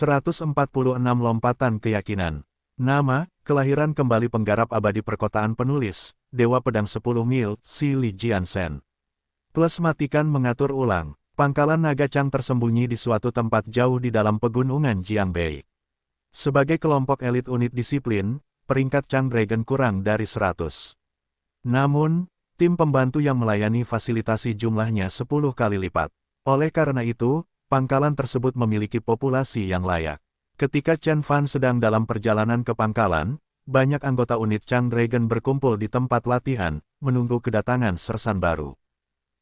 146 Lompatan Keyakinan. Nama, kelahiran kembali penggarap abadi perkotaan penulis, Dewa Pedang 10 Mil, Si Li Jiansen. Plus matikan mengatur ulang, pangkalan naga Chang tersembunyi di suatu tempat jauh di dalam pegunungan Jiangbei. Sebagai kelompok elit unit disiplin, peringkat Chang Dragon kurang dari 100. Namun, tim pembantu yang melayani fasilitasi jumlahnya 10 kali lipat. Oleh karena itu, pangkalan tersebut memiliki populasi yang layak. Ketika Chen Fan sedang dalam perjalanan ke pangkalan, banyak anggota unit Chang Dragon berkumpul di tempat latihan, menunggu kedatangan sersan baru.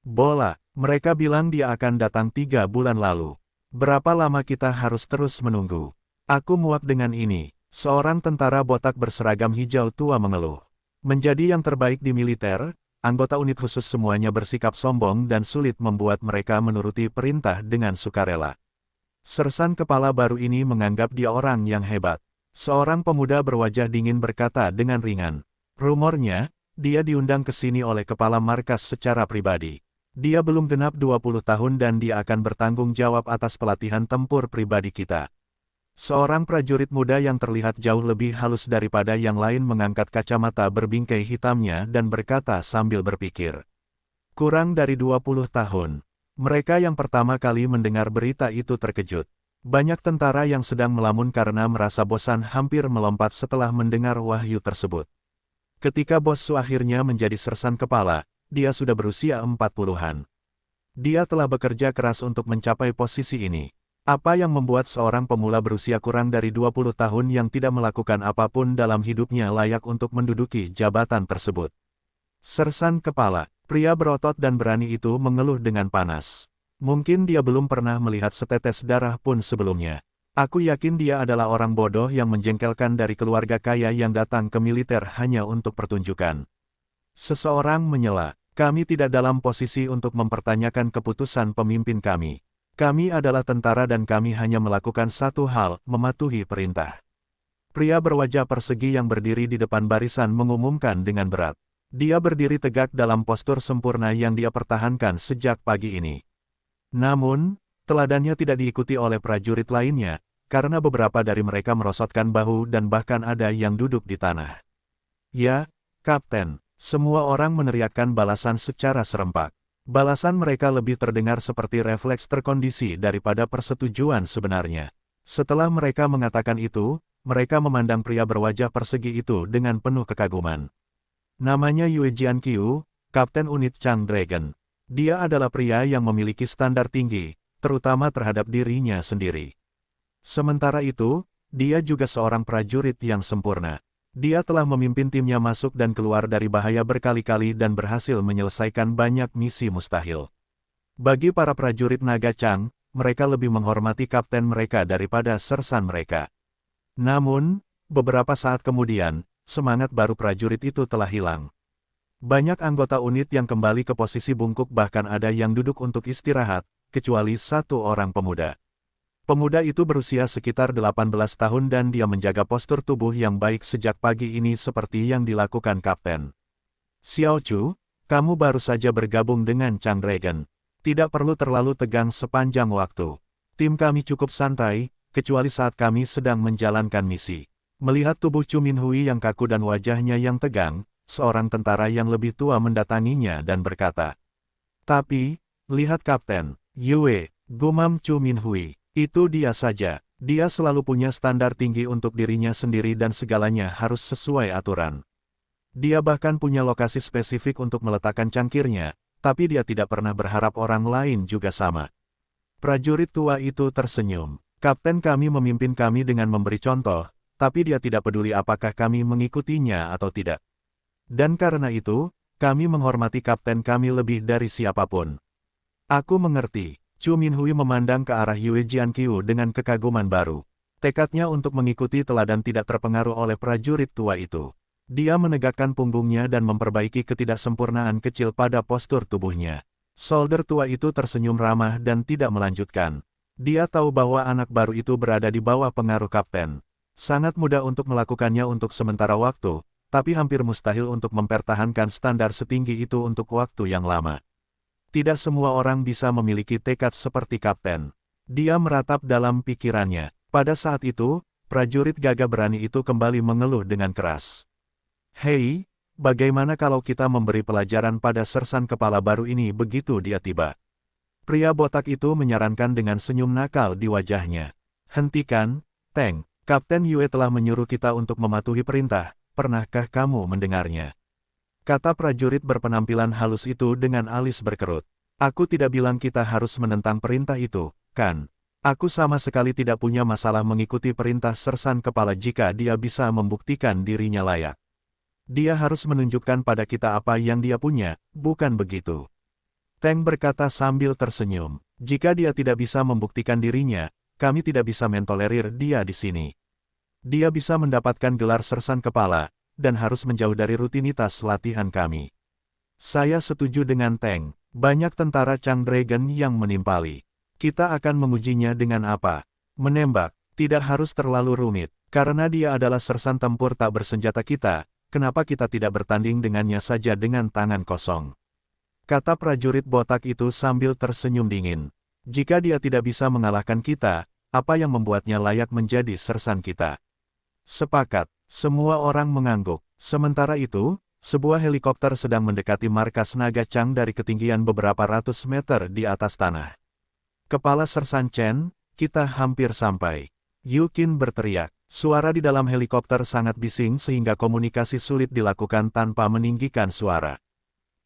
Bola, mereka bilang dia akan datang 3 bulan lalu. Berapa lama kita harus terus menunggu? Aku muak dengan ini, seorang tentara botak berseragam hijau tua mengeluh. Menjadi yang terbaik di militer, anggota unit khusus semuanya bersikap sombong dan sulit membuat mereka menuruti perintah dengan sukarela. Sersan kepala baru ini menganggap dia orang yang hebat. Seorang pemuda berwajah dingin berkata dengan ringan. Rumornya, dia diundang ke sini oleh kepala markas secara pribadi. Dia belum genap 20 tahun dan dia akan bertanggung jawab atas pelatihan tempur pribadi kita. Seorang prajurit muda yang terlihat jauh lebih halus daripada yang lain mengangkat kacamata berbingkai hitamnya dan berkata sambil berpikir. Kurang dari 20 tahun. Mereka yang pertama kali mendengar berita itu terkejut. Banyak tentara yang sedang melamun karena merasa bosan hampir melompat setelah mendengar wahyu tersebut. Ketika Bos Su akhirnya menjadi sersan kepala, dia sudah berusia 40-an. Dia telah bekerja keras untuk mencapai posisi ini. Apa yang membuat seorang pemula berusia kurang dari 20 tahun yang tidak melakukan apapun dalam hidupnya layak untuk menduduki jabatan tersebut? Sersan kepala, pria berotot dan berani itu mengeluh dengan panas. Mungkin dia belum pernah melihat setetes darah pun sebelumnya. Aku yakin dia adalah orang bodoh yang menjengkelkan dari keluarga kaya yang datang ke militer hanya untuk pertunjukan. Seseorang menyela, kami tidak dalam posisi untuk mempertanyakan keputusan pemimpin kami. Kami adalah tentara dan kami hanya melakukan satu hal, mematuhi perintah. Pria berwajah persegi yang berdiri di depan barisan mengumumkan dengan berat. Dia berdiri tegak dalam postur sempurna yang dia pertahankan sejak pagi ini. Namun, teladannya tidak diikuti oleh prajurit lainnya, karena beberapa dari mereka merosotkan bahu dan bahkan ada yang duduk di tanah. Ya, Kapten, semua orang meneriakkan balasan secara serempak. Balasan mereka lebih terdengar seperti refleks terkondisi daripada persetujuan sebenarnya. Setelah mereka mengatakan itu, mereka memandang pria berwajah persegi itu dengan penuh kekaguman. Namanya Yue Jianqiu, Kapten Unit Chang Dragon. Dia adalah pria yang memiliki standar tinggi, terutama terhadap dirinya sendiri. Sementara itu, dia juga seorang prajurit yang sempurna. Dia telah memimpin timnya masuk dan keluar dari bahaya berkali-kali dan berhasil menyelesaikan banyak misi mustahil. Bagi para prajurit naga Chang, mereka lebih menghormati kapten mereka daripada sersan mereka. Namun, beberapa saat kemudian, semangat baru prajurit itu telah hilang. Banyak anggota unit yang kembali ke posisi bungkuk bahkan ada yang duduk untuk istirahat, kecuali satu orang pemuda. Pemuda itu berusia sekitar 18 tahun dan dia menjaga postur tubuh yang baik sejak pagi ini seperti yang dilakukan Kapten. Xiao Chu, kamu baru saja bergabung dengan Chang Dragon. Tidak perlu terlalu tegang sepanjang waktu. Tim kami cukup santai, kecuali saat kami sedang menjalankan misi. Melihat tubuh Chu Minhui yang kaku dan wajahnya yang tegang, seorang tentara yang lebih tua mendatanginya dan berkata, "Tapi, lihat Kapten, Yue," gumam Chu Minhui, "itu dia saja. Dia selalu punya standar tinggi untuk dirinya sendiri dan segalanya harus sesuai aturan. Dia bahkan punya lokasi spesifik untuk meletakkan cangkirnya, tapi dia tidak pernah berharap orang lain juga sama." Prajurit tua itu tersenyum. "Kapten kami memimpin kami dengan memberi contoh, tapi dia tidak peduli apakah kami mengikutinya atau tidak. Dan karena itu, kami menghormati kapten kami lebih dari siapapun." "Aku mengerti." Chu Minhui memandang ke arah Yue Jianqiu dengan kekaguman baru. Tekadnya untuk mengikuti teladan tidak terpengaruh oleh prajurit tua itu. Dia menegakkan punggungnya dan memperbaiki ketidaksempurnaan kecil pada postur tubuhnya. Solder tua itu tersenyum ramah dan tidak melanjutkan. Dia tahu bahwa anak baru itu berada di bawah pengaruh kapten. Sangat mudah untuk melakukannya untuk sementara waktu, tapi hampir mustahil untuk mempertahankan standar setinggi itu untuk waktu yang lama. Tidak semua orang bisa memiliki tekad seperti kapten. Dia meratap dalam pikirannya. Pada saat itu, prajurit gagah berani itu kembali mengeluh dengan keras. Hei, bagaimana kalau kita memberi pelajaran pada sersan kepala baru ini begitu dia tiba? Pria botak itu menyarankan dengan senyum nakal di wajahnya. Hentikan, Teng. Kapten Yue telah menyuruh kita untuk mematuhi perintah, pernahkah kamu mendengarnya? Kata prajurit berpenampilan halus itu dengan alis berkerut. Aku tidak bilang kita harus menentang perintah itu, kan? Aku sama sekali tidak punya masalah mengikuti perintah sersan kepala jika dia bisa membuktikan dirinya layak. Dia harus menunjukkan pada kita apa yang dia punya, bukan begitu? Teng berkata sambil tersenyum. Jika dia tidak bisa membuktikan dirinya, kami tidak bisa mentolerir dia di sini. Dia bisa mendapatkan gelar sersan kepala, dan harus menjauh dari rutinitas latihan kami. Saya setuju dengan Teng. Banyak tentara Chang Dragon yang menimpali. Kita akan mengujinya dengan apa? Menembak. Tidak harus terlalu rumit. Karena dia adalah sersan tempur tak bersenjata kita, kenapa kita tidak bertanding dengannya saja dengan tangan kosong? Kata prajurit botak itu sambil tersenyum dingin. Jika dia tidak bisa mengalahkan kita, apa yang membuatnya layak menjadi sersan kita? Sepakat, semua orang mengangguk. Sementara itu, sebuah helikopter sedang mendekati markas naga Chang dari ketinggian beberapa ratus meter di atas tanah. Kepala Sersan Chen, kita hampir sampai. Yukin berteriak. Suara di dalam helikopter sangat bising sehingga komunikasi sulit dilakukan tanpa meninggikan suara.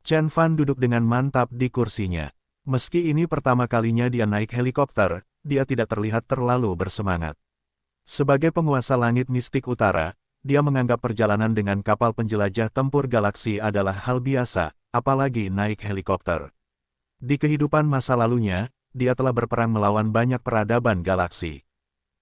Chen Fan duduk dengan mantap di kursinya. Meski ini pertama kalinya dia naik helikopter, dia tidak terlihat terlalu bersemangat. Sebagai penguasa langit mistik utara, dia menganggap perjalanan dengan kapal penjelajah tempur galaksi adalah hal biasa, apalagi naik helikopter. Di kehidupan masa lalunya, dia telah berperang melawan banyak peradaban galaksi.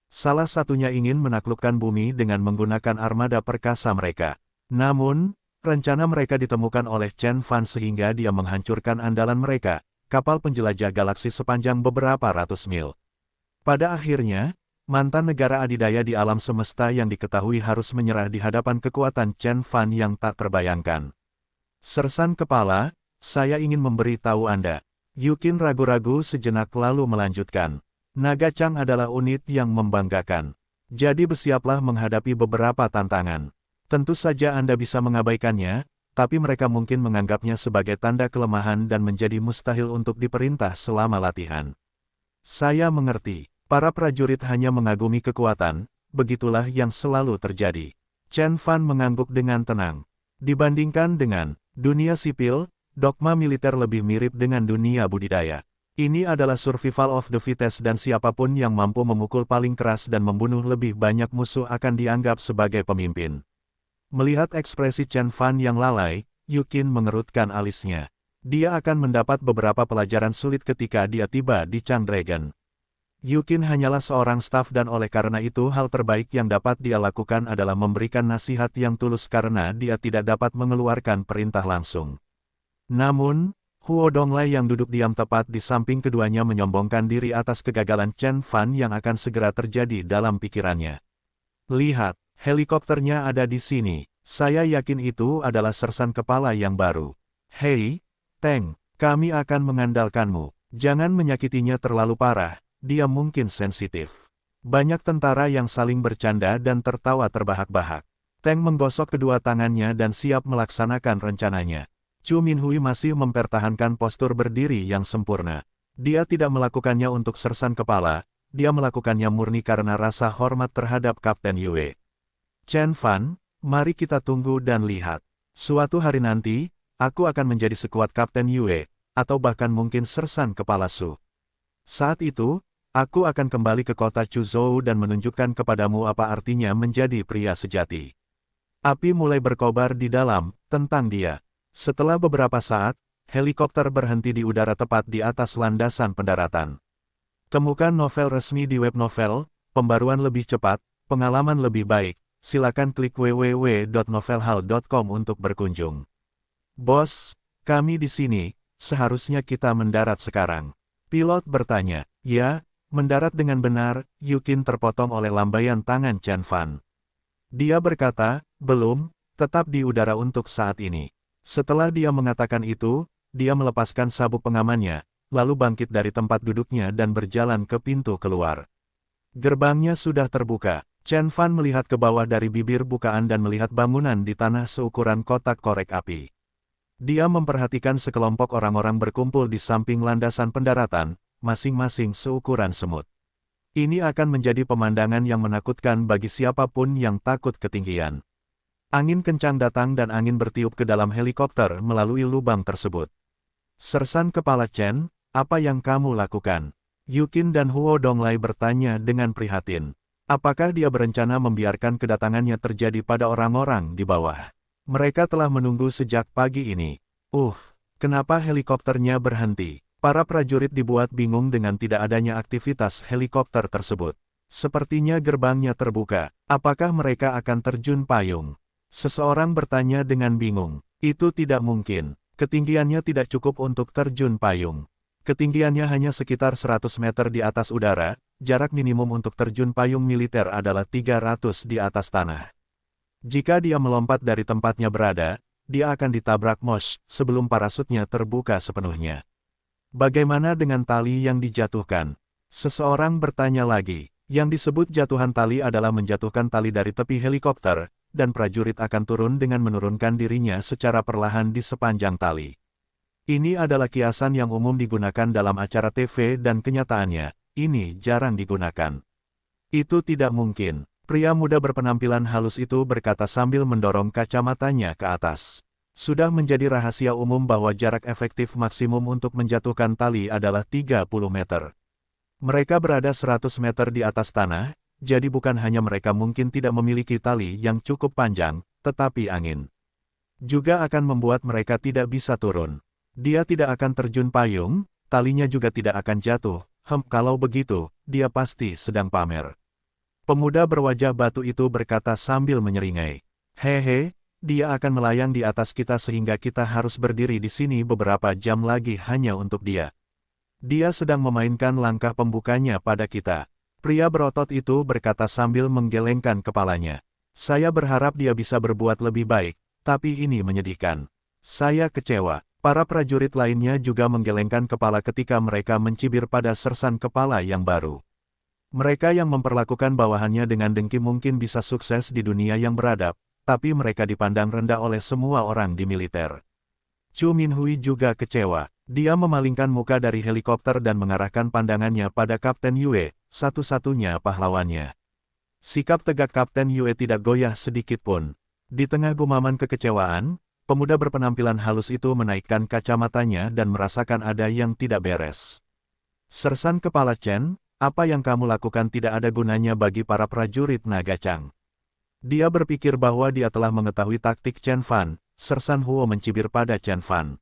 Salah satunya ingin menaklukkan bumi dengan menggunakan armada perkasa mereka. Namun, rencana mereka ditemukan oleh Chen Fan sehingga dia menghancurkan andalan mereka, kapal penjelajah galaksi sepanjang beberapa ratus mil. Pada akhirnya, mantan negara adidaya di alam semesta yang diketahui harus menyerah di hadapan kekuatan Chen Fan yang tak terbayangkan. Sersan kepala, saya ingin memberi tahu Anda. Yukin ragu-ragu sejenak lalu melanjutkan. Naga Chang adalah unit yang membanggakan. Jadi bersiaplah menghadapi beberapa tantangan. Tentu saja Anda bisa mengabaikannya, tapi mereka mungkin menganggapnya sebagai tanda kelemahan dan menjadi mustahil untuk diperintah selama latihan. Saya mengerti. Para prajurit hanya mengagumi kekuatan, begitulah yang selalu terjadi. Chen Fan mengangguk dengan tenang. Dibandingkan dengan dunia sipil, dogma militer lebih mirip dengan dunia budidaya. Ini adalah survival of the fittest dan siapapun yang mampu memukul paling keras dan membunuh lebih banyak musuh akan dianggap sebagai pemimpin. Melihat ekspresi Chen Fan yang lalai, Yukin mengerutkan alisnya. Dia akan mendapat beberapa pelajaran sulit ketika dia tiba di Chang Dragon. Yukin hanyalah seorang staf dan oleh karena itu hal terbaik yang dapat dia lakukan adalah memberikan nasihat yang tulus karena dia tidak dapat mengeluarkan perintah langsung. Namun, Huo Donglai yang duduk diam tepat di samping keduanya menyombongkan diri atas kegagalan Chen Fan yang akan segera terjadi dalam pikirannya. Lihat, helikopternya ada di sini. Saya yakin itu adalah sersan kepala yang baru. Hei, Teng, kami akan mengandalkanmu. Jangan menyakitinya terlalu parah. Dia mungkin sensitif. Banyak tentara yang saling bercanda dan tertawa terbahak-bahak. Teng menggosok kedua tangannya dan siap melaksanakan rencananya. Chu Minhui masih mempertahankan postur berdiri yang sempurna. Dia tidak melakukannya untuk sersan kepala, dia melakukannya murni karena rasa hormat terhadap Kapten Yue. Chen Fan, mari kita tunggu dan lihat. Suatu hari nanti, aku akan menjadi sekuat Kapten Yue, atau bahkan mungkin sersan kepala Su. Saat itu, aku akan kembali ke kota Chuzhou dan menunjukkan kepadamu apa artinya menjadi pria sejati. Api mulai berkobar di dalam, tentang dia. Setelah beberapa saat, helikopter berhenti di udara tepat di atas landasan pendaratan. Temukan novel resmi di web novel, pembaruan lebih cepat, pengalaman lebih baik, silakan klik www.novelhal.com untuk berkunjung. Bos, kami di sini, seharusnya kita mendarat sekarang. Pilot bertanya. Ya, mendarat dengan benar, Yukin terpotong oleh lambaian tangan Chen Fan. Dia berkata, belum, tetap di udara untuk saat ini. Setelah dia mengatakan itu, dia melepaskan sabuk pengamannya, lalu bangkit dari tempat duduknya dan berjalan ke pintu keluar. Gerbangnya sudah terbuka. Chen Fan melihat ke bawah dari bibir bukaan dan melihat bangunan di tanah seukuran kotak korek api. Dia memperhatikan sekelompok orang-orang berkumpul di samping landasan pendaratan, masing-masing seukuran semut. Ini akan menjadi pemandangan yang menakutkan bagi siapapun yang takut ketinggian. Angin kencang datang dan angin bertiup ke dalam helikopter melalui lubang tersebut. Sersan Kepala Chen, apa yang kamu lakukan? Yukin dan Huo Donglai bertanya dengan prihatin. Apakah dia berencana membiarkan kedatangannya terjadi pada orang-orang di bawah? Mereka telah menunggu sejak pagi ini. Kenapa helikopternya berhenti? Para prajurit dibuat bingung dengan tidak adanya aktivitas helikopter tersebut. Sepertinya gerbangnya terbuka. Apakah mereka akan terjun payung? Seseorang bertanya dengan bingung. Itu tidak mungkin. Ketinggiannya tidak cukup untuk terjun payung. Ketinggiannya hanya sekitar 100 meter di atas udara, jarak minimum untuk terjun payung militer adalah 300 di atas tanah. Jika dia melompat dari tempatnya berada, dia akan ditabrak Mosh sebelum parasutnya terbuka sepenuhnya. Bagaimana dengan tali yang dijatuhkan? Seseorang bertanya lagi. Yang disebut jatuhan tali adalah menjatuhkan tali dari tepi helikopter, dan prajurit akan turun dengan menurunkan dirinya secara perlahan di sepanjang tali. Ini adalah kiasan yang umum digunakan dalam acara TV dan kenyataannya, ini jarang digunakan. Itu tidak mungkin. Pria muda berpenampilan halus itu berkata sambil mendorong kacamatanya ke atas. Sudah menjadi rahasia umum bahwa jarak efektif maksimum untuk menjatuhkan tali adalah 30 meter. Mereka berada 100 meter di atas tanah, jadi bukan hanya mereka mungkin tidak memiliki tali yang cukup panjang, tetapi angin juga akan membuat mereka tidak bisa turun. Dia tidak akan terjun payung, talinya juga tidak akan jatuh. Kalau begitu, dia pasti sedang pamer. Pemuda berwajah batu itu berkata sambil menyeringai. Hehe, dia akan melayang di atas kita sehingga kita harus berdiri di sini beberapa jam lagi hanya untuk dia. Dia sedang memainkan langkah pembukanya pada kita. Pria berotot itu berkata sambil menggelengkan kepalanya. Saya berharap dia bisa berbuat lebih baik, tapi ini menyedihkan. Saya kecewa. Para prajurit lainnya juga menggelengkan kepala ketika mereka mencibir pada sersan kepala yang baru. Mereka yang memperlakukan bawahannya dengan dengki mungkin bisa sukses di dunia yang beradab, tapi mereka dipandang rendah oleh semua orang di militer. Chu Minhui juga kecewa. Dia memalingkan muka dari helikopter dan mengarahkan pandangannya pada Kapten Yue, satu-satunya pahlawannya. Sikap tegak Kapten Yue tidak goyah sedikit pun. Di tengah gumaman kekecewaan, pemuda berpenampilan halus itu menaikkan kacamatanya dan merasakan ada yang tidak beres. Sersan Kepala Chen, apa yang kamu lakukan tidak ada gunanya bagi para prajurit naga Chang. Dia berpikir bahwa dia telah mengetahui taktik Chen Fan. Sersan Huo mencibir pada Chen Fan.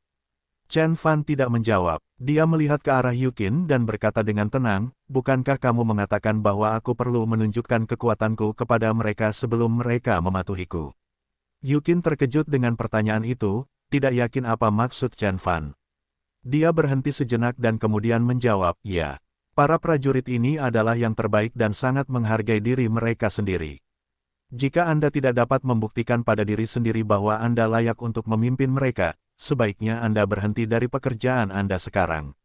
Chen Fan tidak menjawab. Dia melihat ke arah Yukin dan berkata dengan tenang, bukankah kamu mengatakan bahwa aku perlu menunjukkan kekuatanku kepada mereka sebelum mereka mematuhiku? Yukin terkejut dengan pertanyaan itu, tidak yakin apa maksud Chen Fan. Dia berhenti sejenak dan kemudian menjawab, ya. Para prajurit ini adalah yang terbaik dan sangat menghargai diri mereka sendiri. Jika Anda tidak dapat membuktikan pada diri sendiri bahwa Anda layak untuk memimpin mereka, sebaiknya Anda berhenti dari pekerjaan Anda sekarang.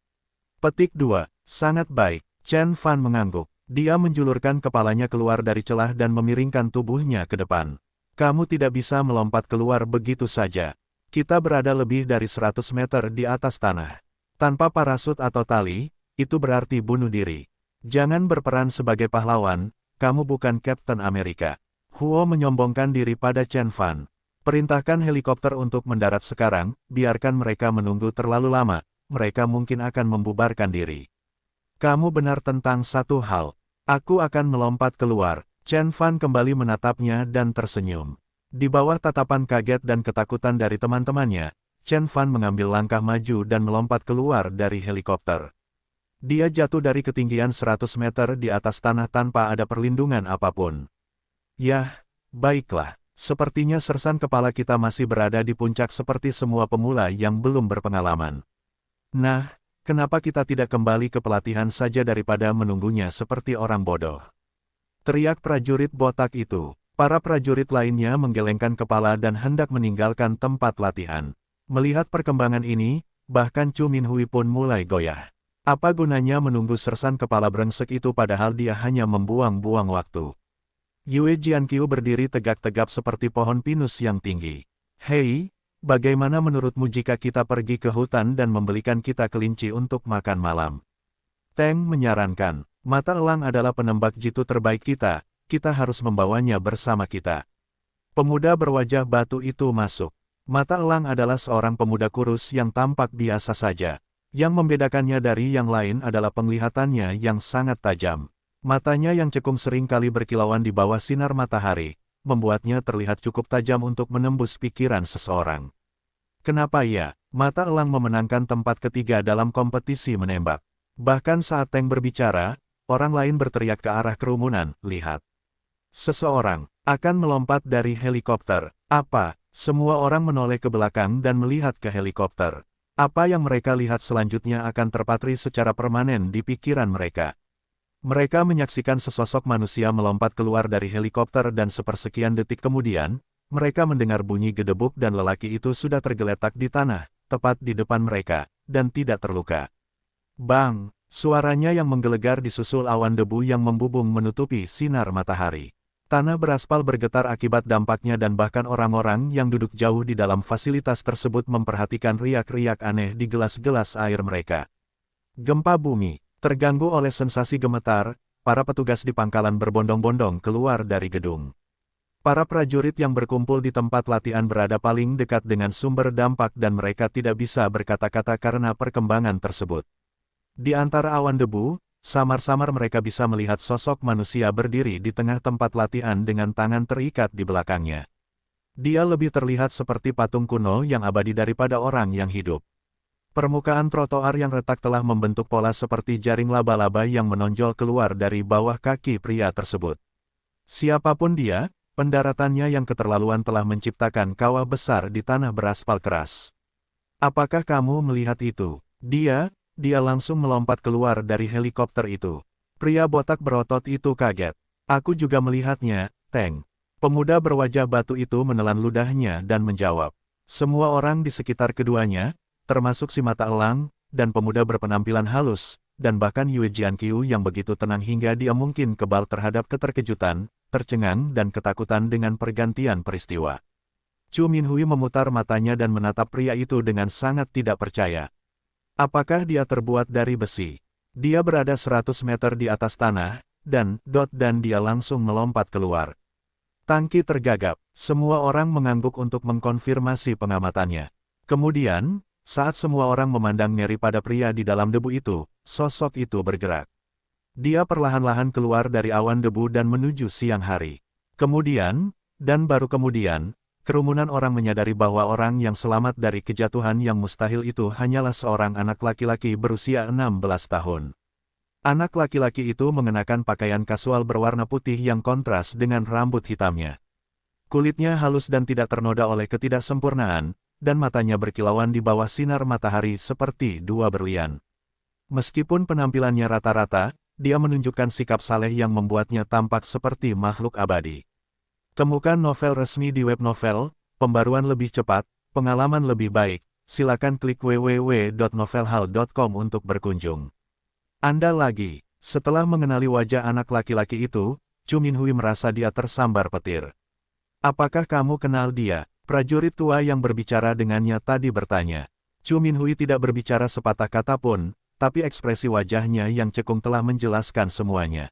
Petik 2. Sangat baik. Chen Fan mengangguk. Dia menjulurkan kepalanya keluar dari celah dan memiringkan tubuhnya ke depan. Kamu tidak bisa melompat keluar begitu saja. Kita berada lebih dari 100 meter di atas tanah. Tanpa parasut atau tali, itu berarti bunuh diri. Jangan berperan sebagai pahlawan, kamu bukan Kapten Amerika. Huo menyombongkan diri pada Chen Fan. Perintahkan helikopter untuk mendarat sekarang, biarkan mereka menunggu terlalu lama, mereka mungkin akan membubarkan diri. Kamu benar tentang satu hal. Aku akan melompat keluar. Chen Fan kembali menatapnya dan tersenyum. Di bawah tatapan kaget dan ketakutan dari teman-temannya, Chen Fan mengambil langkah maju dan melompat keluar dari helikopter. Dia jatuh dari ketinggian 100 meter di atas tanah tanpa ada perlindungan apapun. Yah, baiklah. Sepertinya sersan kepala kita masih berada di puncak seperti semua pemula yang belum berpengalaman. Nah, kenapa kita tidak kembali ke pelatihan saja daripada menunggunya seperti orang bodoh? Teriak prajurit botak itu. Para prajurit lainnya menggelengkan kepala dan hendak meninggalkan tempat latihan. Melihat perkembangan ini, bahkan Chu Minhui pun mulai goyah. Apa gunanya menunggu sersan kepala brengsek itu padahal dia hanya membuang-buang waktu. Yue Jiankyu berdiri tegak-tegap seperti pohon pinus yang tinggi. Hei, bagaimana menurutmu jika kita pergi ke hutan dan membelikan kita kelinci untuk makan malam? Teng menyarankan, mata elang adalah penembak jitu terbaik kita harus membawanya bersama kita. Pemuda berwajah batu itu masuk. Mata elang adalah seorang pemuda kurus yang tampak biasa saja. Yang membedakannya dari yang lain adalah penglihatannya yang sangat tajam. Matanya yang cekung sering kali berkilauan di bawah sinar matahari, membuatnya terlihat cukup tajam untuk menembus pikiran seseorang. Kenapa ya? Mata elang memenangkan tempat ketiga dalam kompetisi menembak. Bahkan saat Teng berbicara, orang lain berteriak ke arah kerumunan, lihat. Seseorang akan melompat dari helikopter. Apa? Semua orang menoleh ke belakang dan melihat ke helikopter. Apa yang mereka lihat selanjutnya akan terpatri secara permanen di pikiran mereka. Mereka menyaksikan sesosok manusia melompat keluar dari helikopter dan sepersekian detik kemudian, mereka mendengar bunyi gedebuk dan lelaki itu sudah tergeletak di tanah, tepat di depan mereka, dan tidak terluka. Bang! Suaranya yang menggelegar disusul awan debu yang membubung menutupi sinar matahari. Tanah beraspal bergetar akibat dampaknya dan bahkan orang-orang yang duduk jauh di dalam fasilitas tersebut memperhatikan riak-riak aneh di gelas-gelas air mereka. Gempa bumi, terganggu oleh sensasi gemetar, para petugas di pangkalan berbondong-bondong keluar dari gedung. Para prajurit yang berkumpul di tempat latihan berada paling dekat dengan sumber dampak dan mereka tidak bisa berkata-kata karena perkembangan tersebut. Di antara awan debu, samar-samar mereka bisa melihat sosok manusia berdiri di tengah tempat latihan dengan tangan terikat di belakangnya. Dia lebih terlihat seperti patung kuno yang abadi daripada orang yang hidup. Permukaan trotoar yang retak telah membentuk pola seperti jaring laba-laba yang menonjol keluar dari bawah kaki pria tersebut. Siapapun dia, pendaratannya yang keterlaluan telah menciptakan kawah besar di tanah beraspal keras. Apakah kamu melihat itu? Dia langsung melompat keluar dari helikopter itu. Pria botak berotot itu kaget. Aku juga melihatnya, Teng. Pemuda berwajah batu itu menelan ludahnya dan menjawab. Semua orang di sekitar keduanya, termasuk si mata elang, dan pemuda berpenampilan halus, dan bahkan Yue Jiankyu yang begitu tenang hingga dia mungkin kebal terhadap keterkejutan, tercengang dan ketakutan dengan pergantian peristiwa. Chu Minhui memutar matanya dan menatap pria itu dengan sangat tidak percaya. Apakah dia terbuat dari besi? Dia berada 100 meter di atas tanah, dan dia langsung melompat keluar. Tangki tergagap, semua orang mengangguk untuk mengkonfirmasi pengamatannya. Kemudian, saat semua orang memandang ngeri pada pria di dalam debu itu, sosok itu bergerak. Dia perlahan-lahan keluar dari awan debu dan menuju siang hari. Kemudian, dan baru kemudian, kerumunan orang menyadari bahwa orang yang selamat dari kejatuhan yang mustahil itu hanyalah seorang anak laki-laki berusia 16 tahun. Anak laki-laki itu mengenakan pakaian kasual berwarna putih yang kontras dengan rambut hitamnya. Kulitnya halus dan tidak ternoda oleh ketidaksempurnaan, dan matanya berkilauan di bawah sinar matahari seperti dua berlian. Meskipun penampilannya rata-rata, dia menunjukkan sikap saleh yang membuatnya tampak seperti makhluk abadi. Temukan novel resmi di web novel, pembaruan lebih cepat, pengalaman lebih baik, silakan klik www.novelhal.com untuk berkunjung. Anda lagi, setelah mengenali wajah anak laki-laki itu, Chu Minhui merasa dia tersambar petir. Apakah kamu kenal dia? Prajurit tua yang berbicara dengannya tadi bertanya. Chu Minhui tidak berbicara sepatah kata pun, tapi ekspresi wajahnya yang cekung telah menjelaskan semuanya.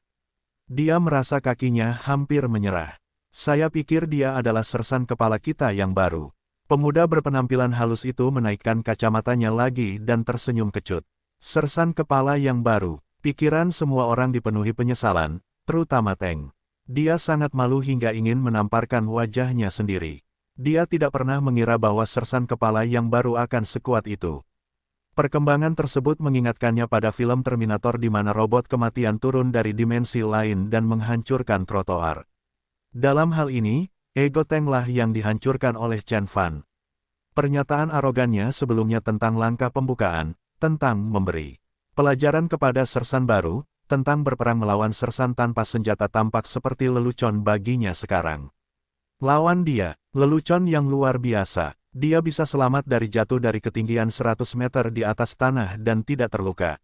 Dia merasa kakinya hampir menyerah. Saya pikir dia adalah sersan kepala kita yang baru. Pemuda berpenampilan halus itu menaikkan kacamatanya lagi dan tersenyum kecut. Sersan kepala yang baru, pikiran semua orang dipenuhi penyesalan, terutama Teng. Dia sangat malu hingga ingin menamparkan wajahnya sendiri. Dia tidak pernah mengira bahwa sersan kepala yang baru akan sekuat itu. Perkembangan tersebut mengingatkannya pada film Terminator di mana robot kematian turun dari dimensi lain dan menghancurkan trotoar. Dalam hal ini, ego Teng-lah yang dihancurkan oleh Chen Fan. Pernyataan arogannya sebelumnya tentang langkah pembukaan, tentang memberi pelajaran kepada sersan baru, tentang berperang melawan sersan tanpa senjata tampak seperti lelucon baginya sekarang. Lawan dia, lelucon yang luar biasa, dia bisa selamat dari jatuh dari ketinggian 100 meter di atas tanah dan tidak terluka.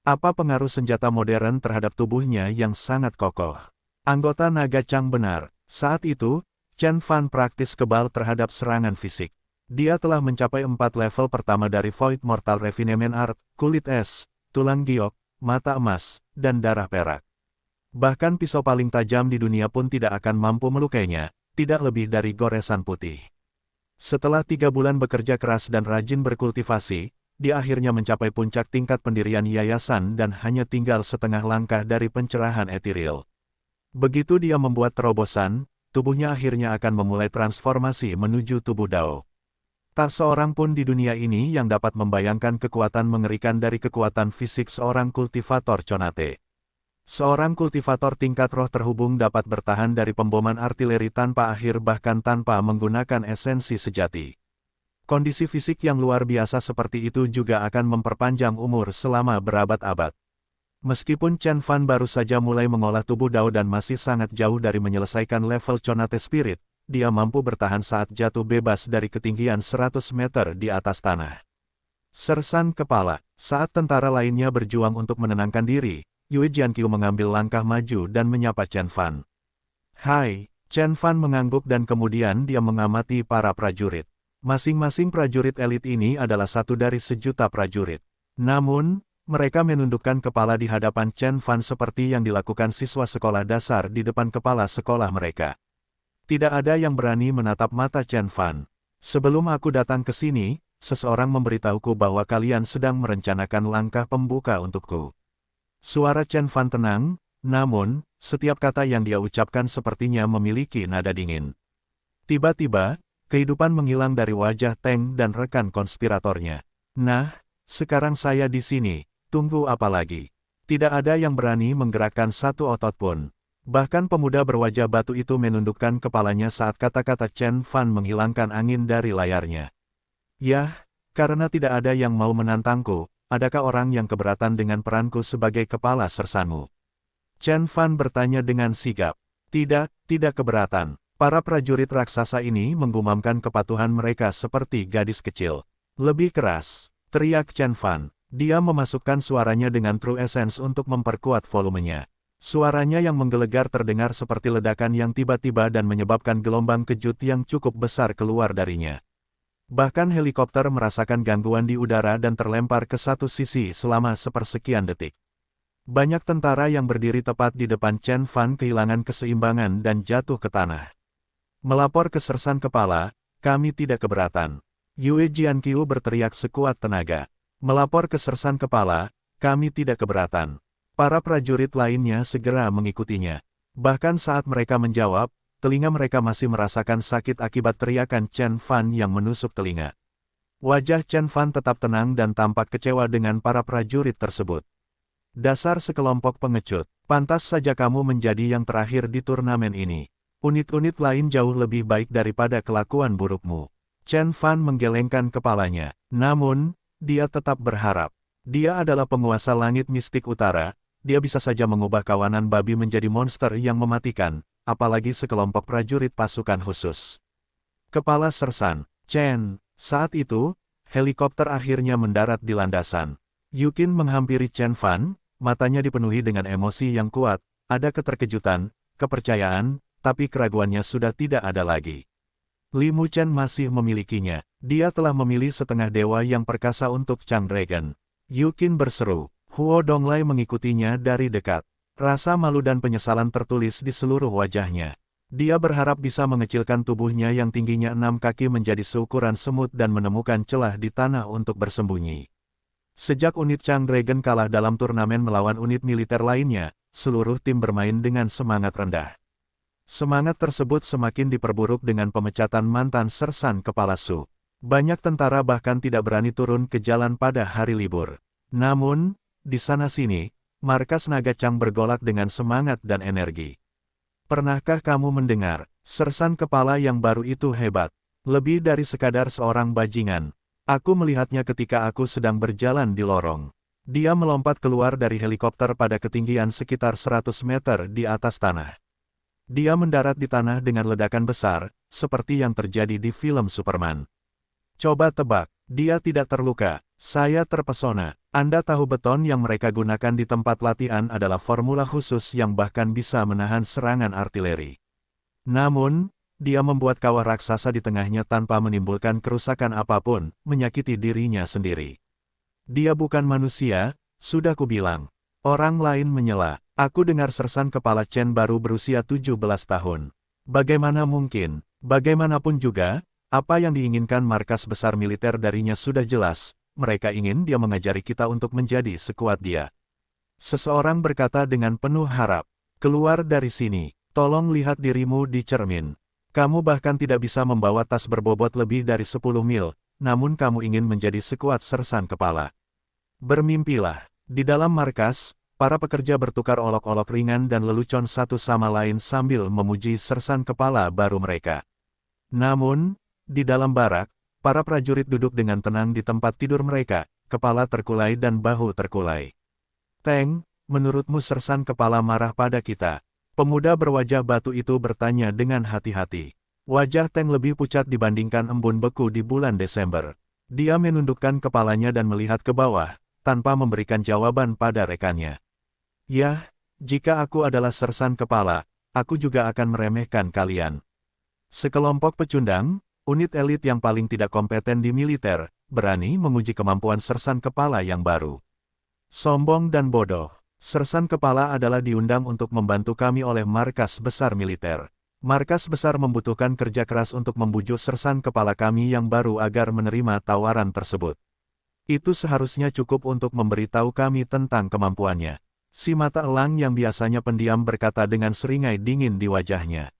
Apa pengaruh senjata modern terhadap tubuhnya yang sangat kokoh? Anggota Naga Chang benar. Saat itu, Chen Fan praktis kebal terhadap serangan fisik. Dia telah mencapai 4 level pertama dari Void Mortal Refinement Art, kulit es, tulang giok, mata emas, dan darah perak. Bahkan pisau paling tajam di dunia pun tidak akan mampu melukainya, tidak lebih dari goresan putih. Setelah 3 bulan bekerja keras dan rajin berkultivasi, dia akhirnya mencapai puncak tingkat pendirian yayasan dan hanya tinggal setengah langkah dari pencerahan etiril. Begitu dia membuat terobosan, tubuhnya akhirnya akan memulai transformasi menuju tubuh Dao. Tak seorang pun di dunia ini yang dapat membayangkan kekuatan mengerikan dari kekuatan fisik seorang kultivator Conate. Seorang kultivator tingkat roh terhubung dapat bertahan dari pemboman artileri tanpa akhir bahkan tanpa menggunakan esensi sejati. Kondisi fisik yang luar biasa seperti itu juga akan memperpanjang umur selama berabad-abad. Meskipun Chen Fan baru saja mulai mengolah tubuh Dao dan masih sangat jauh dari menyelesaikan level Conate Spirit, dia mampu bertahan saat jatuh bebas dari ketinggian 100 meter di atas tanah. Sersan kepala, saat tentara lainnya berjuang untuk menenangkan diri, Yue Jianqiu mengambil langkah maju dan menyapa Chen Fan. Hai, Chen Fan mengangguk dan kemudian dia mengamati para prajurit. Masing-masing prajurit elit ini adalah satu dari sejuta prajurit. Namun, mereka menundukkan kepala di hadapan Chen Fan seperti yang dilakukan siswa sekolah dasar di depan kepala sekolah mereka. Tidak ada yang berani menatap mata Chen Fan. Sebelum aku datang ke sini, seseorang memberitahuku bahwa kalian sedang merencanakan langkah pembuka untukku. Suara Chen Fan tenang, namun, setiap kata yang dia ucapkan sepertinya memiliki nada dingin. Tiba-tiba, kehidupan menghilang dari wajah Teng dan rekan konspiratornya. Nah, sekarang saya di sini, tunggu apa lagi? Tidak ada yang berani menggerakkan satu otot pun. Bahkan pemuda berwajah batu itu menundukkan kepalanya saat kata-kata Chen Fan menghilangkan angin dari layarnya. Yah, karena tidak ada yang mau menantangku, adakah orang yang keberatan dengan peranku sebagai kepala sersanmu? Chen Fan bertanya dengan sigap. Tidak keberatan. Para prajurit raksasa ini menggumamkan kepatuhan mereka seperti gadis kecil. Lebih keras, teriak Chen Fan. Dia memasukkan suaranya dengan True Essence untuk memperkuat volumenya. Suaranya yang menggelegar terdengar seperti ledakan yang tiba-tiba dan menyebabkan gelombang kejut yang cukup besar keluar darinya. Bahkan helikopter merasakan gangguan di udara dan terlempar ke satu sisi selama sepersekian detik. Banyak tentara yang berdiri tepat di depan Chen Fan kehilangan keseimbangan dan jatuh ke tanah. Melapor ke sersan kepala, kami tidak keberatan. Yue Jianqiu berteriak sekuat tenaga. Melapor ke sersan kepala, kami tidak keberatan. Para prajurit lainnya segera mengikutinya. Bahkan saat mereka menjawab, telinga mereka masih merasakan sakit akibat teriakan Chen Fan yang menusuk telinga. Wajah Chen Fan tetap tenang dan tampak kecewa dengan para prajurit tersebut. Dasar sekelompok pengecut, pantas saja kamu menjadi yang terakhir di turnamen ini. Unit-unit lain jauh lebih baik daripada kelakuan burukmu. Chen Fan menggelengkan kepalanya. Namun, dia tetap berharap. Dia adalah penguasa langit mistik utara, dia bisa saja mengubah kawanan babi menjadi monster yang mematikan, apalagi sekelompok prajurit pasukan khusus. Kepala sersan, Chen. Saat itu, helikopter akhirnya mendarat di landasan. Yukin menghampiri Chen Fan, matanya dipenuhi dengan emosi yang kuat, ada keterkejutan, kepercayaan, tapi keraguannya sudah tidak ada lagi. Li Muchen masih memilikinya. Dia telah memilih setengah dewa yang perkasa untuk Chang Dragon. Yukin berseru. Huo Donglai mengikutinya dari dekat. Rasa malu dan penyesalan tertulis di seluruh wajahnya. Dia berharap bisa mengecilkan tubuhnya yang tingginya 6 kaki menjadi seukuran semut dan menemukan celah di tanah untuk bersembunyi. Sejak unit Chang Dragon kalah dalam turnamen melawan unit militer lainnya, seluruh tim bermain dengan semangat rendah. Semangat tersebut semakin diperburuk dengan pemecatan mantan sersan kepala Su. Banyak tentara bahkan tidak berani turun ke jalan pada hari libur. Namun, di sana-sini, markas Naga Chang bergolak dengan semangat dan energi. Pernahkah kamu mendengar, sersan kepala yang baru itu hebat? Lebih dari sekadar seorang bajingan. Aku melihatnya ketika aku sedang berjalan di lorong. Dia melompat keluar dari helikopter pada ketinggian sekitar 100 meter di atas tanah. Dia mendarat di tanah dengan ledakan besar, seperti yang terjadi di film Superman. Coba tebak, dia tidak terluka. Saya terpesona. Anda tahu beton yang mereka gunakan di tempat latihan adalah formula khusus yang bahkan bisa menahan serangan artileri. Namun, dia membuat kawah raksasa di tengahnya tanpa menimbulkan kerusakan apapun, menyakiti dirinya sendiri. Dia bukan manusia, sudah kubilang. Orang lain menyela. Aku dengar sersan kepala Chen baru berusia 17 tahun. Bagaimana mungkin? Bagaimanapun juga, apa yang diinginkan markas besar militer darinya sudah jelas. Mereka ingin dia mengajari kita untuk menjadi sekuat dia. Seseorang berkata dengan penuh harap. Keluar dari sini. Tolong lihat dirimu di cermin. Kamu bahkan tidak bisa membawa tas berbobot lebih dari 10 mil, namun kamu ingin menjadi sekuat sersan kepala. Bermimpilah. Di dalam markas, para pekerja bertukar olok-olok ringan dan lelucon satu sama lain sambil memuji sersan kepala baru mereka. Namun, di dalam barak, para prajurit duduk dengan tenang di tempat tidur mereka, kepala terkulai dan bahu terkulai. Teng, menurutmu sersan kepala marah pada kita? Pemuda berwajah batu itu bertanya dengan hati-hati. Wajah Teng lebih pucat dibandingkan embun beku di bulan Desember. Dia menundukkan kepalanya dan melihat ke bawah, tanpa memberikan jawaban pada rekannya. Yah, jika aku adalah sersan kepala, aku juga akan meremehkan kalian. Sekelompok pecundang, unit elit yang paling tidak kompeten di militer, berani menguji kemampuan sersan kepala yang baru. Sombong dan bodoh. Sersan kepala adalah diundang untuk membantu kami oleh markas besar militer. Markas besar membutuhkan kerja keras untuk membujuk sersan kepala kami yang baru agar menerima tawaran tersebut. Itu seharusnya cukup untuk memberitahu kami tentang kemampuannya. Si mata elang yang biasanya pendiam berkata dengan seringai dingin di wajahnya.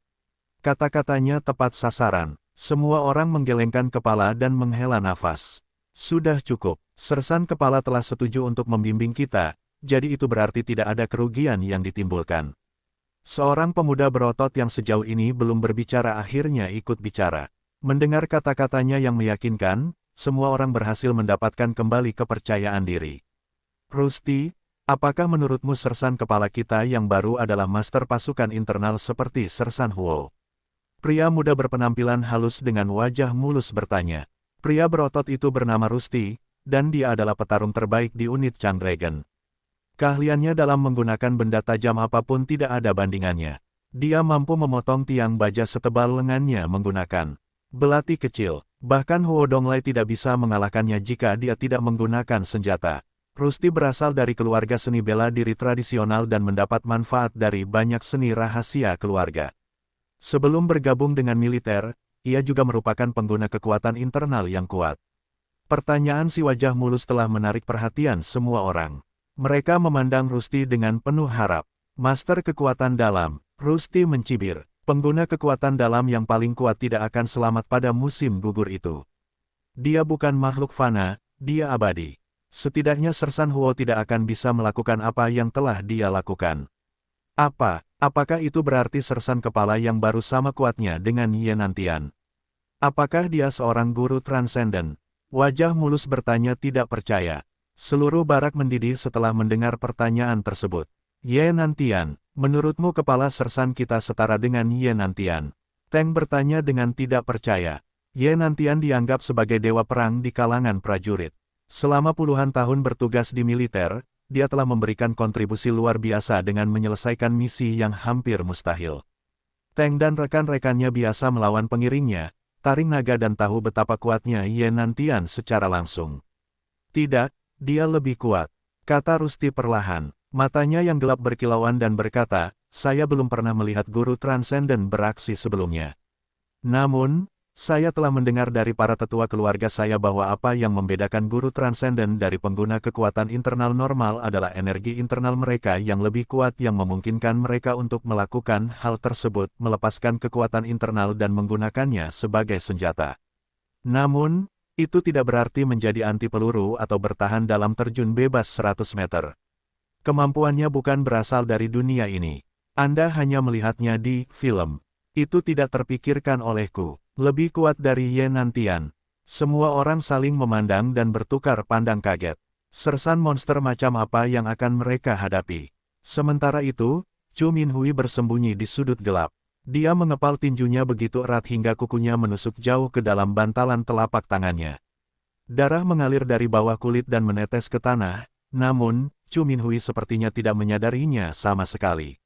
Kata-katanya tepat sasaran. Semua orang menggelengkan kepala dan menghela nafas. Sudah cukup. Sersan kepala telah setuju untuk membimbing kita, jadi itu berarti tidak ada kerugian yang ditimbulkan. Seorang pemuda berotot yang sejauh ini belum berbicara akhirnya ikut bicara. Mendengar kata-katanya yang meyakinkan, semua orang berhasil mendapatkan kembali kepercayaan diri. Rusty, apakah menurutmu sersan kepala kita yang baru adalah master pasukan internal seperti Sersan Huo? Pria muda berpenampilan halus dengan wajah mulus bertanya. Pria berotot itu bernama Rusty, dan dia adalah petarung terbaik di unit Chang Dragon. Keahliannya dalam menggunakan benda tajam apapun tidak ada bandingannya. Dia mampu memotong tiang baja setebal lengannya menggunakan belati kecil. Bahkan Huo Donglai tidak bisa mengalahkannya jika dia tidak menggunakan senjata. Rusty berasal dari keluarga seni bela diri tradisional dan mendapat manfaat dari banyak seni rahasia keluarga. Sebelum bergabung dengan militer, ia juga merupakan pengguna kekuatan internal yang kuat. Pertanyaan si wajah mulus telah menarik perhatian semua orang. Mereka memandang Rusty dengan penuh harap. Master kekuatan dalam, Rusty mencibir. Pengguna kekuatan dalam yang paling kuat tidak akan selamat pada musim gugur itu. Dia bukan makhluk fana, dia abadi. Setidaknya Sersan Huo tidak akan bisa melakukan apa yang telah dia lakukan. Apakah itu berarti sersan kepala yang baru sama kuatnya dengan Ye Nantian? Apakah dia seorang guru transenden? Wajah mulus bertanya tidak percaya. Seluruh barak mendidih setelah mendengar pertanyaan tersebut. Ye Nantian, menurutmu kepala sersan kita setara dengan Ye Nantian? Teng bertanya dengan tidak percaya. Ye Nantian dianggap sebagai dewa perang di kalangan prajurit. Selama puluhan tahun bertugas di militer, dia telah memberikan kontribusi luar biasa dengan menyelesaikan misi yang hampir mustahil. Teng dan rekan-rekannya biasa melawan pengiringnya, taring naga dan tahu betapa kuatnya Ye Nantian secara langsung. Tidak, dia lebih kuat, kata Rusty perlahan. Matanya yang gelap berkilauan dan berkata, saya belum pernah melihat guru transenden beraksi sebelumnya. Namun, saya telah mendengar dari para tetua keluarga saya bahwa apa yang membedakan guru transenden dari pengguna kekuatan internal normal adalah energi internal mereka yang lebih kuat yang memungkinkan mereka untuk melakukan hal tersebut, melepaskan kekuatan internal dan menggunakannya sebagai senjata. Namun, itu tidak berarti menjadi anti peluru atau bertahan dalam terjun bebas 100 meter. Kemampuannya bukan berasal dari dunia ini. Anda hanya melihatnya di film. Itu tidak terpikirkan olehku. Lebih kuat dari Ye Nantian. Semua orang saling memandang dan bertukar pandang kaget. Sersan monster macam apa yang akan mereka hadapi? Sementara itu, Chu Minhui bersembunyi di sudut gelap. Dia mengepal tinjunya begitu erat hingga kukunya menusuk jauh ke dalam bantalan telapak tangannya. Darah mengalir dari bawah kulit dan menetes ke tanah, namun, Chu Minhui sepertinya tidak menyadarinya sama sekali.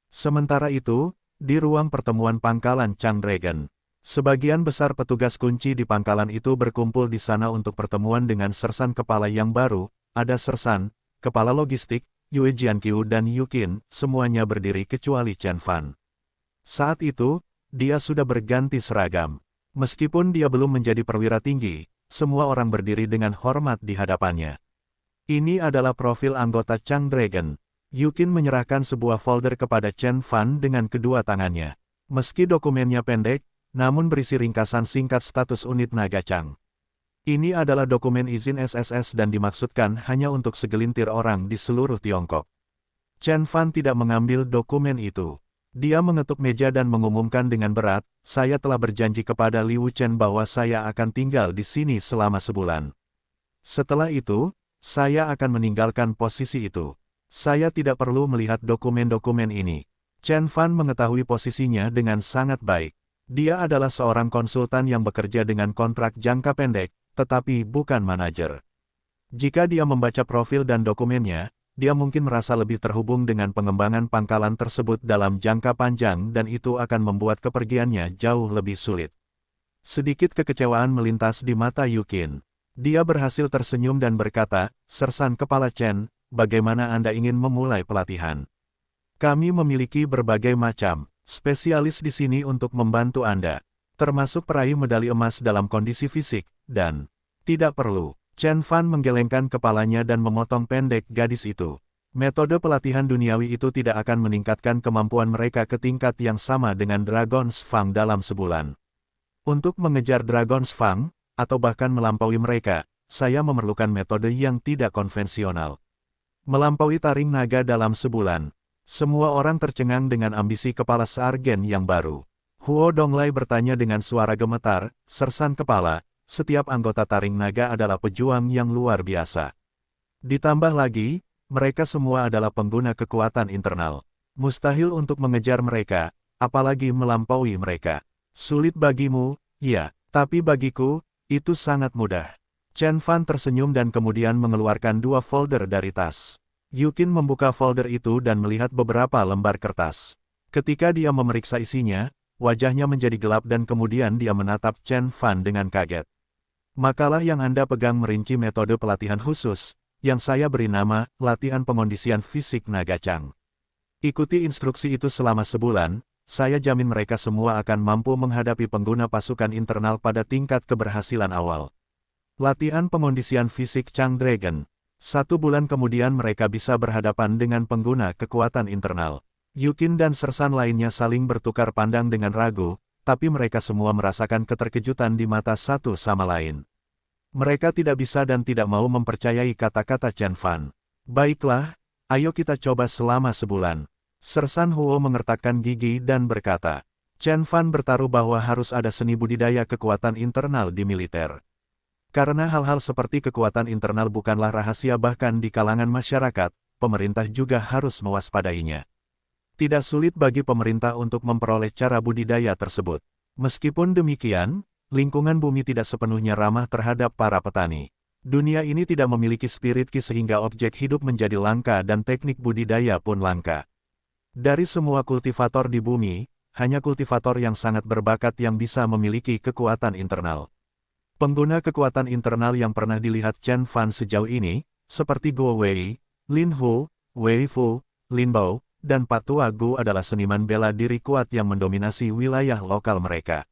Sementara itu, di ruang pertemuan pangkalan Chang Dragon, sebagian besar petugas kunci di pangkalan itu berkumpul di sana untuk pertemuan dengan sersan kepala yang baru, ada sersan, kepala logistik, Yue Jianqiu dan Yukin, semuanya berdiri kecuali Chen Fan. Saat itu, dia sudah berganti seragam. Meskipun dia belum menjadi perwira tinggi, semua orang berdiri dengan hormat di hadapannya. Ini adalah profil anggota Chang Dragon. Yukin menyerahkan sebuah folder kepada Chen Fan dengan kedua tangannya. Meski dokumennya pendek, namun berisi ringkasan singkat status unit Naga Chang. Ini adalah dokumen izin SSS dan dimaksudkan hanya untuk segelintir orang di seluruh Tiongkok. Chen Fan tidak mengambil dokumen itu. Dia mengetuk meja dan mengumumkan dengan berat, "Saya telah berjanji kepada Liu Chen bahwa saya akan tinggal di sini selama sebulan. Setelah itu, saya akan meninggalkan posisi itu. Saya tidak perlu melihat dokumen-dokumen ini." Chen Fan mengetahui posisinya dengan sangat baik. Dia adalah seorang konsultan yang bekerja dengan kontrak jangka pendek, tetapi bukan manajer. Jika dia membaca profil dan dokumennya, dia mungkin merasa lebih terhubung dengan pengembangan pangkalan tersebut dalam jangka panjang dan itu akan membuat kepergiannya jauh lebih sulit. Sedikit kekecewaan melintas di mata Yukin. Dia berhasil tersenyum dan berkata, "Sersan Kepala Chen, bagaimana Anda ingin memulai pelatihan? Kami memiliki berbagai macam spesialis di sini untuk membantu Anda, termasuk peraih medali emas dalam kondisi fisik, dan tidak perlu." Chen Fan menggelengkan kepalanya dan memotong pendek gadis itu. Metode pelatihan duniawi itu tidak akan meningkatkan kemampuan mereka ke tingkat yang sama dengan Dragon's Fang dalam sebulan. Untuk mengejar Dragon's Fang, atau bahkan melampaui mereka, saya memerlukan metode yang tidak konvensional. Melampaui taring naga dalam sebulan. Semua orang tercengang dengan ambisi kepala seargen yang baru. Huo Donglai bertanya dengan suara gemetar, "Sersan Kepala, setiap anggota taring naga adalah pejuang yang luar biasa. Ditambah lagi, mereka semua adalah pengguna kekuatan internal. Mustahil untuk mengejar mereka, apalagi melampaui mereka. Sulit bagimu, ya, tapi bagiku, itu sangat mudah." Chen Fan tersenyum dan kemudian mengeluarkan dua folder dari tas. Yukin membuka folder itu dan melihat beberapa lembar kertas. Ketika dia memeriksa isinya, wajahnya menjadi gelap dan kemudian dia menatap Chen Fan dengan kaget. "Makalah yang Anda pegang merinci metode pelatihan khusus, yang saya beri nama, Latihan Pengondisian Fisik Naga Chang. Ikuti instruksi itu selama sebulan, saya jamin mereka semua akan mampu menghadapi pengguna pasukan internal pada tingkat keberhasilan awal. Latihan Pengondisian Fisik Chang Dragon. 1 bulan kemudian mereka bisa berhadapan dengan pengguna kekuatan internal." Yukin dan sersan lainnya saling bertukar pandang dengan ragu, tapi mereka semua merasakan keterkejutan di mata satu sama lain. Mereka tidak bisa dan tidak mau mempercayai kata-kata Chen Fan. "Baiklah, ayo kita coba selama sebulan." Sersan Huo mengertakkan gigi dan berkata. Chen Fan bertaruh bahwa harus ada seni budidaya kekuatan internal di militer. Karena hal-hal seperti kekuatan internal bukanlah rahasia bahkan di kalangan masyarakat, pemerintah juga harus mewaspadainya. Tidak sulit bagi pemerintah untuk memperoleh cara budidaya tersebut. Meskipun demikian, lingkungan bumi tidak sepenuhnya ramah terhadap para petani. Dunia ini tidak memiliki spirit Qi sehingga objek hidup menjadi langka dan teknik budidaya pun langka. Dari semua kultivator di bumi, hanya kultivator yang sangat berbakat yang bisa memiliki kekuatan internal. Pengguna kekuatan internal yang pernah dilihat Chen Fan sejauh ini, seperti Guo Wei, Lin Hu, Wei Fu, Lin Bao, dan Patua Gu adalah seniman bela diri kuat yang mendominasi wilayah lokal mereka.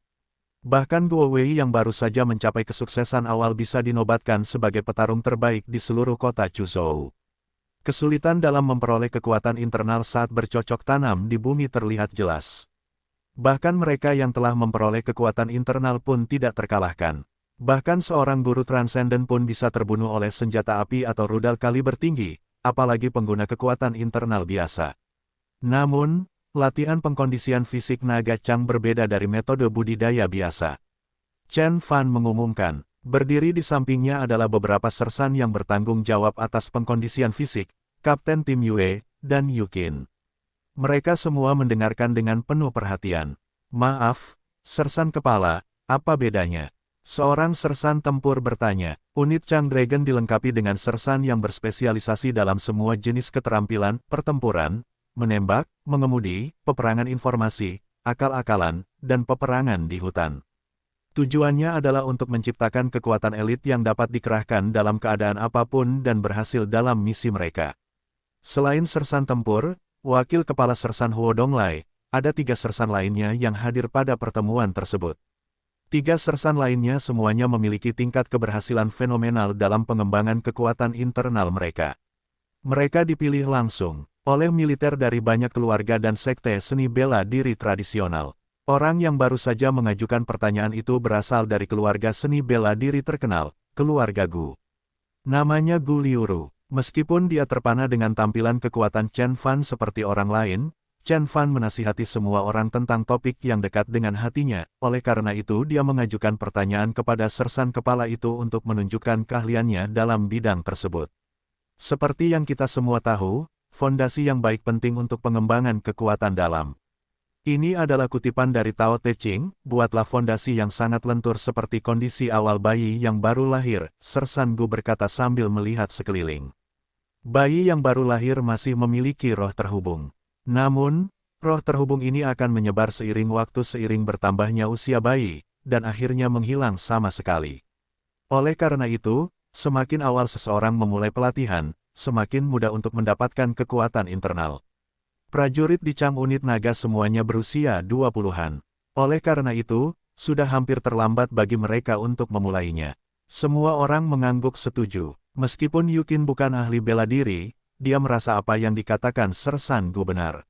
Bahkan Guo Wei yang baru saja mencapai kesuksesan awal bisa dinobatkan sebagai petarung terbaik di seluruh kota Chuzhou. Kesulitan dalam memperoleh kekuatan internal saat bercocok tanam di bumi terlihat jelas. Bahkan mereka yang telah memperoleh kekuatan internal pun tidak terkalahkan. Bahkan seorang guru transenden pun bisa terbunuh oleh senjata api atau rudal kaliber tinggi, apalagi pengguna kekuatan internal biasa. Namun, latihan pengkondisian fisik Naga Chang berbeda dari metode budidaya biasa. Chen Fan mengumumkan, berdiri di sampingnya adalah beberapa sersan yang bertanggung jawab atas pengkondisian fisik, Kapten Tim Yue, dan Yukin. Mereka semua mendengarkan dengan penuh perhatian. "Maaf, sersan kepala, apa bedanya?" Seorang sersan tempur bertanya. Unit Chang Dragon dilengkapi dengan sersan yang berspesialisasi dalam semua jenis keterampilan, pertempuran, menembak, mengemudi, peperangan informasi, akal-akalan, dan peperangan di hutan. Tujuannya adalah untuk menciptakan kekuatan elit yang dapat dikerahkan dalam keadaan apapun dan berhasil dalam misi mereka. Selain sersan tempur, Wakil Kepala Sersan Huo Donglai, ada 3 sersan lainnya yang hadir pada pertemuan tersebut. 3 sersan lainnya semuanya memiliki tingkat keberhasilan fenomenal dalam pengembangan kekuatan internal mereka. Mereka dipilih langsung oleh militer dari banyak keluarga dan sekte seni bela diri tradisional. Orang yang baru saja mengajukan pertanyaan itu berasal dari keluarga seni bela diri terkenal, keluarga Gu. Namanya Gu Liuru. Meskipun dia terpana dengan tampilan kekuatan Chen Fan seperti orang lain, Chen Fan menasihati semua orang tentang topik yang dekat dengan hatinya, oleh karena itu dia mengajukan pertanyaan kepada sersan kepala itu untuk menunjukkan keahliannya dalam bidang tersebut. Seperti yang kita semua tahu, fondasi yang baik penting untuk pengembangan kekuatan dalam. Ini adalah kutipan dari Tao Te Ching, buatlah fondasi yang sangat lentur seperti kondisi awal bayi yang baru lahir, sersan Gu berkata sambil melihat sekeliling. Bayi yang baru lahir masih memiliki roh terhubung. Namun, roh terhubung ini akan menyebar seiring waktu seiring bertambahnya usia bayi, dan akhirnya menghilang sama sekali. Oleh karena itu, semakin awal seseorang memulai pelatihan, semakin mudah untuk mendapatkan kekuatan internal. Prajurit di Chang Unit Naga semuanya berusia 20-an. Oleh karena itu, sudah hampir terlambat bagi mereka untuk memulainya. Semua orang mengangguk setuju. Meskipun Yukin bukan ahli bela diri, dia merasa apa yang dikatakan sersan Gu benar.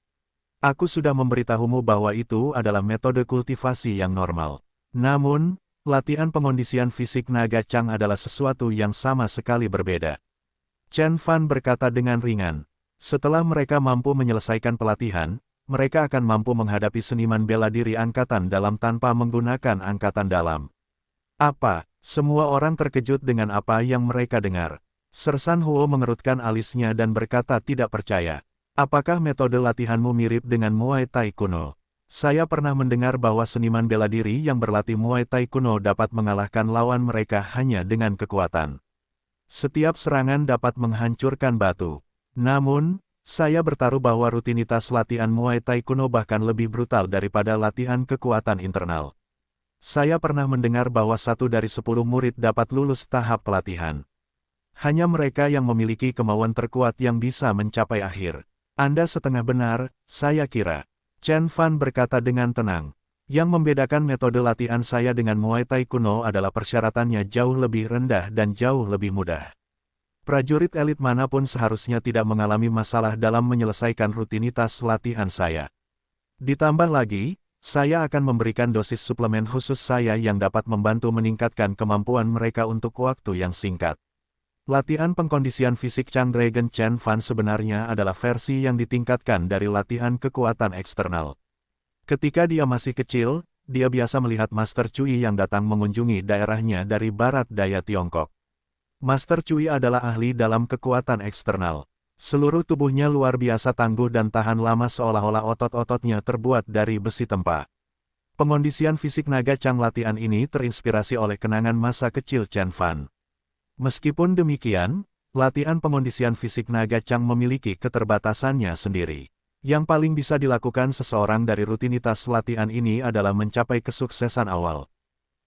Aku sudah memberitahumu bahwa itu adalah metode kultivasi yang normal. Namun, latihan pengondisian fisik naga Chang adalah sesuatu yang sama sekali berbeda. Chen Fan berkata dengan ringan. Setelah mereka mampu menyelesaikan pelatihan, mereka akan mampu menghadapi seniman bela diri angkatan dalam tanpa menggunakan angkatan dalam. Apa? Semua orang terkejut dengan apa yang mereka dengar. Sersan Huo mengerutkan alisnya dan berkata tidak percaya. Apakah metode latihanmu mirip dengan Muay Thai kuno? Saya pernah mendengar bahwa seniman bela diri yang berlatih Muay Thai kuno dapat mengalahkan lawan mereka hanya dengan kekuatan. Setiap serangan dapat menghancurkan batu. Namun, saya bertaruh bahwa rutinitas latihan Muay Thai kuno bahkan lebih brutal daripada latihan kekuatan internal. Saya pernah mendengar bahwa 1 dari 10 murid dapat lulus tahap pelatihan. Hanya mereka yang memiliki kemauan terkuat yang bisa mencapai akhir. Anda setengah benar, saya kira. Chen Fan berkata dengan tenang. Yang membedakan metode latihan saya dengan Muay Thai kuno adalah persyaratannya jauh lebih rendah dan jauh lebih mudah. Prajurit elit manapun seharusnya tidak mengalami masalah dalam menyelesaikan rutinitas latihan saya. Ditambah lagi, saya akan memberikan dosis suplemen khusus saya yang dapat membantu meningkatkan kemampuan mereka untuk waktu yang singkat. Latihan pengkondisian fisik Chang Dragon Chen Fan sebenarnya adalah versi yang ditingkatkan dari latihan kekuatan eksternal. Ketika dia masih kecil, dia biasa melihat Master Cui yang datang mengunjungi daerahnya dari barat daya Tiongkok. Master Cui adalah ahli dalam kekuatan eksternal. Seluruh tubuhnya luar biasa tangguh dan tahan lama seolah-olah otot-ototnya terbuat dari besi tempa. Pengondisian fisik naga Chang latihan ini terinspirasi oleh kenangan masa kecil Chen Fan. Meskipun demikian, latihan pengondisian fisik naga Chang memiliki keterbatasannya sendiri. Yang paling bisa dilakukan seseorang dari rutinitas latihan ini adalah mencapai kesuksesan awal.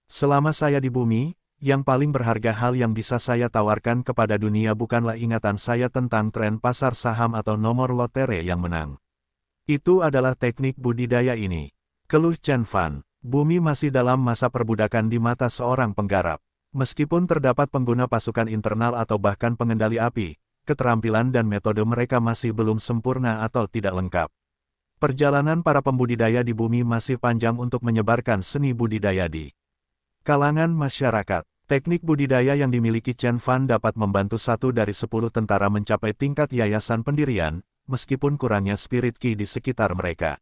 Selama saya di bumi, yang paling berharga hal yang bisa saya tawarkan kepada dunia bukanlah ingatan saya tentang tren pasar saham atau nomor lotere yang menang. Itu adalah teknik budidaya ini. Keluh Chen Fan. Bumi masih dalam masa perbudakan di mata seorang penggarap. Meskipun terdapat pengguna pasukan internal atau bahkan pengendali api, keterampilan dan metode mereka masih belum sempurna atau tidak lengkap. Perjalanan para pembudidaya di bumi masih panjang untuk menyebarkan seni budidaya di kalangan masyarakat. Teknik budidaya yang dimiliki Chen Fan dapat membantu 1 dari 10 tentara mencapai tingkat yayasan pendirian, meskipun kurangnya spirit Qi di sekitar mereka.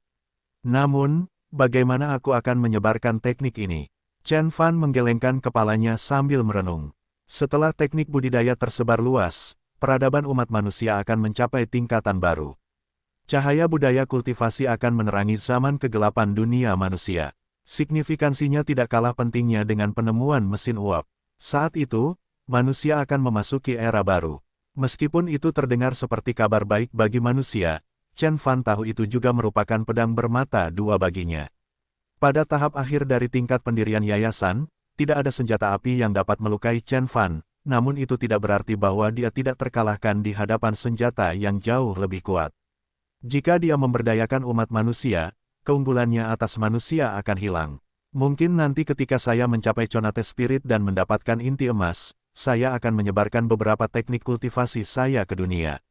Namun, bagaimana aku akan menyebarkan teknik ini? Chen Fan menggelengkan kepalanya sambil merenung. Setelah teknik budidaya tersebar luas, peradaban umat manusia akan mencapai tingkatan baru. Cahaya budaya kultivasi akan menerangi zaman kegelapan dunia manusia. Signifikansinya tidak kalah pentingnya dengan penemuan mesin uap. Saat itu, manusia akan memasuki era baru. Meskipun itu terdengar seperti kabar baik bagi manusia, Chen Fan tahu itu juga merupakan pedang bermata dua baginya. Pada tahap akhir dari tingkat pendirian yayasan, tidak ada senjata api yang dapat melukai Chen Fan, namun itu tidak berarti bahwa dia tidak terkalahkan di hadapan senjata yang jauh lebih kuat. Jika dia memberdayakan umat manusia, keunggulannya atas manusia akan hilang. Mungkin nanti ketika saya mencapai Conate Spirit dan mendapatkan inti emas, saya akan menyebarkan beberapa teknik kultivasi saya ke dunia.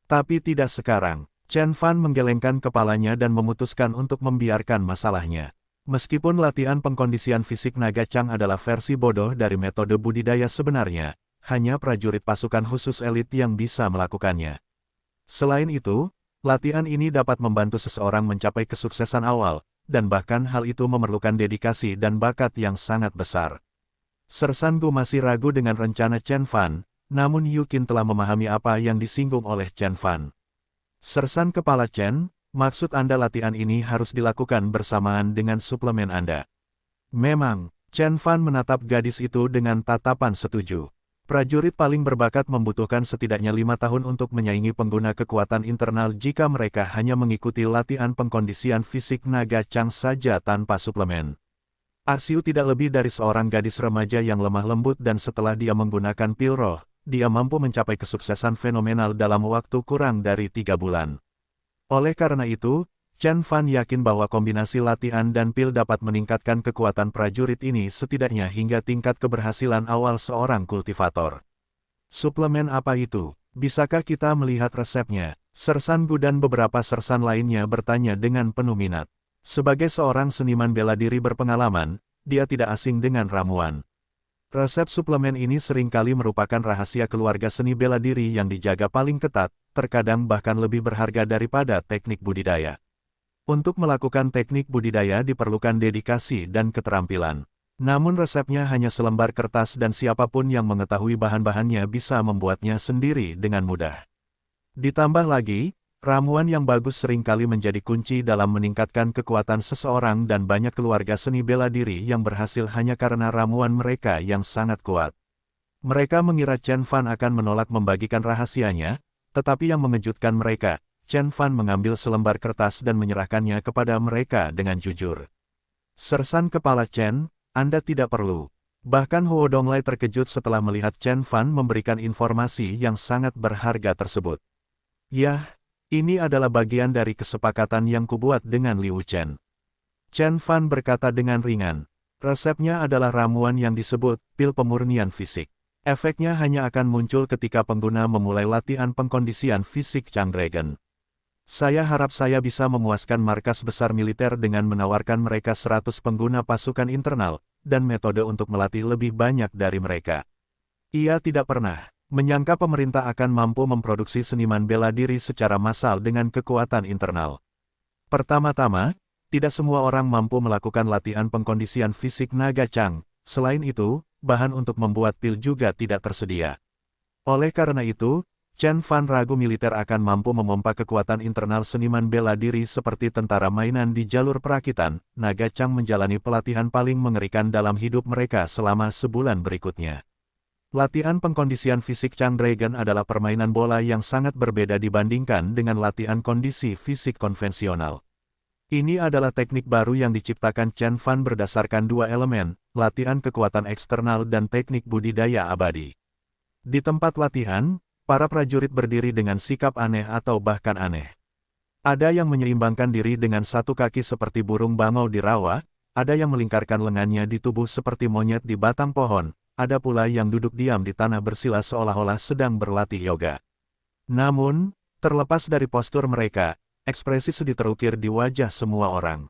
Tapi tidak sekarang. Chen Fan menggelengkan kepalanya dan memutuskan untuk membiarkan masalahnya. Meskipun latihan pengkondisian fisik naga Chang adalah versi bodoh dari metode budidaya sebenarnya, hanya prajurit pasukan khusus elit yang bisa melakukannya. Selain itu, latihan ini dapat membantu seseorang mencapai kesuksesan awal, dan bahkan hal itu memerlukan dedikasi dan bakat yang sangat besar. Sersan Gu masih ragu dengan rencana Chen Fan, namun Yu Qin telah memahami apa yang disinggung oleh Chen Fan. Sersan Kepala Chen, maksud Anda latihan ini harus dilakukan bersamaan dengan suplemen Anda. Memang, Chen Fan menatap gadis itu dengan tatapan setuju. Prajurit paling berbakat membutuhkan setidaknya 5 tahun untuk menyaingi pengguna kekuatan internal jika mereka hanya mengikuti latihan pengkondisian fisik naga Chang saja tanpa suplemen. Arsiu tidak lebih dari seorang gadis remaja yang lemah lembut dan setelah dia menggunakan pil roh, dia mampu mencapai kesuksesan fenomenal dalam waktu kurang dari 3 bulan. Oleh karena itu, Chen Fan yakin bahwa kombinasi latihan dan pil dapat meningkatkan kekuatan prajurit ini setidaknya hingga tingkat keberhasilan awal seorang kultivator. Suplemen apa itu? Bisakah kita melihat resepnya? Sersan Gu dan beberapa sersan lainnya bertanya dengan penuh minat. Sebagai seorang seniman bela diri berpengalaman, dia tidak asing dengan ramuan. Resep suplemen ini seringkali merupakan rahasia keluarga seni bela diri yang dijaga paling ketat, terkadang bahkan lebih berharga daripada teknik budidaya. Untuk melakukan teknik budidaya diperlukan dedikasi dan keterampilan. Namun resepnya hanya selembar kertas dan siapapun yang mengetahui bahan-bahannya bisa membuatnya sendiri dengan mudah. Ditambah lagi, ramuan yang bagus seringkali menjadi kunci dalam meningkatkan kekuatan seseorang dan banyak keluarga seni bela diri yang berhasil hanya karena ramuan mereka yang sangat kuat. Mereka mengira Chen Fan akan menolak membagikan rahasianya, tetapi yang mengejutkan mereka, Chen Fan mengambil selembar kertas dan menyerahkannya kepada mereka dengan jujur. Sersan Kepala Chen, Anda tidak perlu. Bahkan Huo Donglai terkejut setelah melihat Chen Fan memberikan informasi yang sangat berharga tersebut. Yah, ini adalah bagian dari kesepakatan yang kubuat dengan Liu Chen. Chen Fan berkata dengan ringan. Resepnya adalah ramuan yang disebut pil pemurnian fisik. Efeknya hanya akan muncul ketika pengguna memulai latihan pengkondisian fisik Chang Dragon. Saya harap saya bisa memuaskan markas besar militer dengan menawarkan mereka 100 pengguna pasukan internal, dan metode untuk melatih lebih banyak dari mereka. Ia tidak pernah menyangka pemerintah akan mampu memproduksi seniman bela diri secara massal dengan kekuatan internal. Pertama-tama, tidak semua orang mampu melakukan latihan pengkondisian fisik naga Chang, selain itu, bahan untuk membuat pil juga tidak tersedia. Oleh karena itu, Chen Fan ragu militer akan mampu memompa kekuatan internal seniman bela diri seperti tentara mainan di jalur perakitan. Naga Chang menjalani pelatihan paling mengerikan dalam hidup mereka selama sebulan berikutnya. Latihan pengkondisian fisik Chang Dragon adalah permainan bola yang sangat berbeda dibandingkan dengan latihan kondisi fisik konvensional. Ini adalah teknik baru yang diciptakan Chen Fan berdasarkan dua elemen, latihan kekuatan eksternal dan teknik budidaya abadi. Di tempat latihan, para prajurit berdiri dengan sikap aneh atau bahkan aneh. Ada yang menyeimbangkan diri dengan satu kaki seperti burung bangau di rawa, ada yang melingkarkan lengannya di tubuh seperti monyet di batang pohon, ada pula yang duduk diam di tanah bersila seolah-olah sedang berlatih yoga. Namun, terlepas dari postur mereka, ekspresi sedih terukir di wajah semua orang.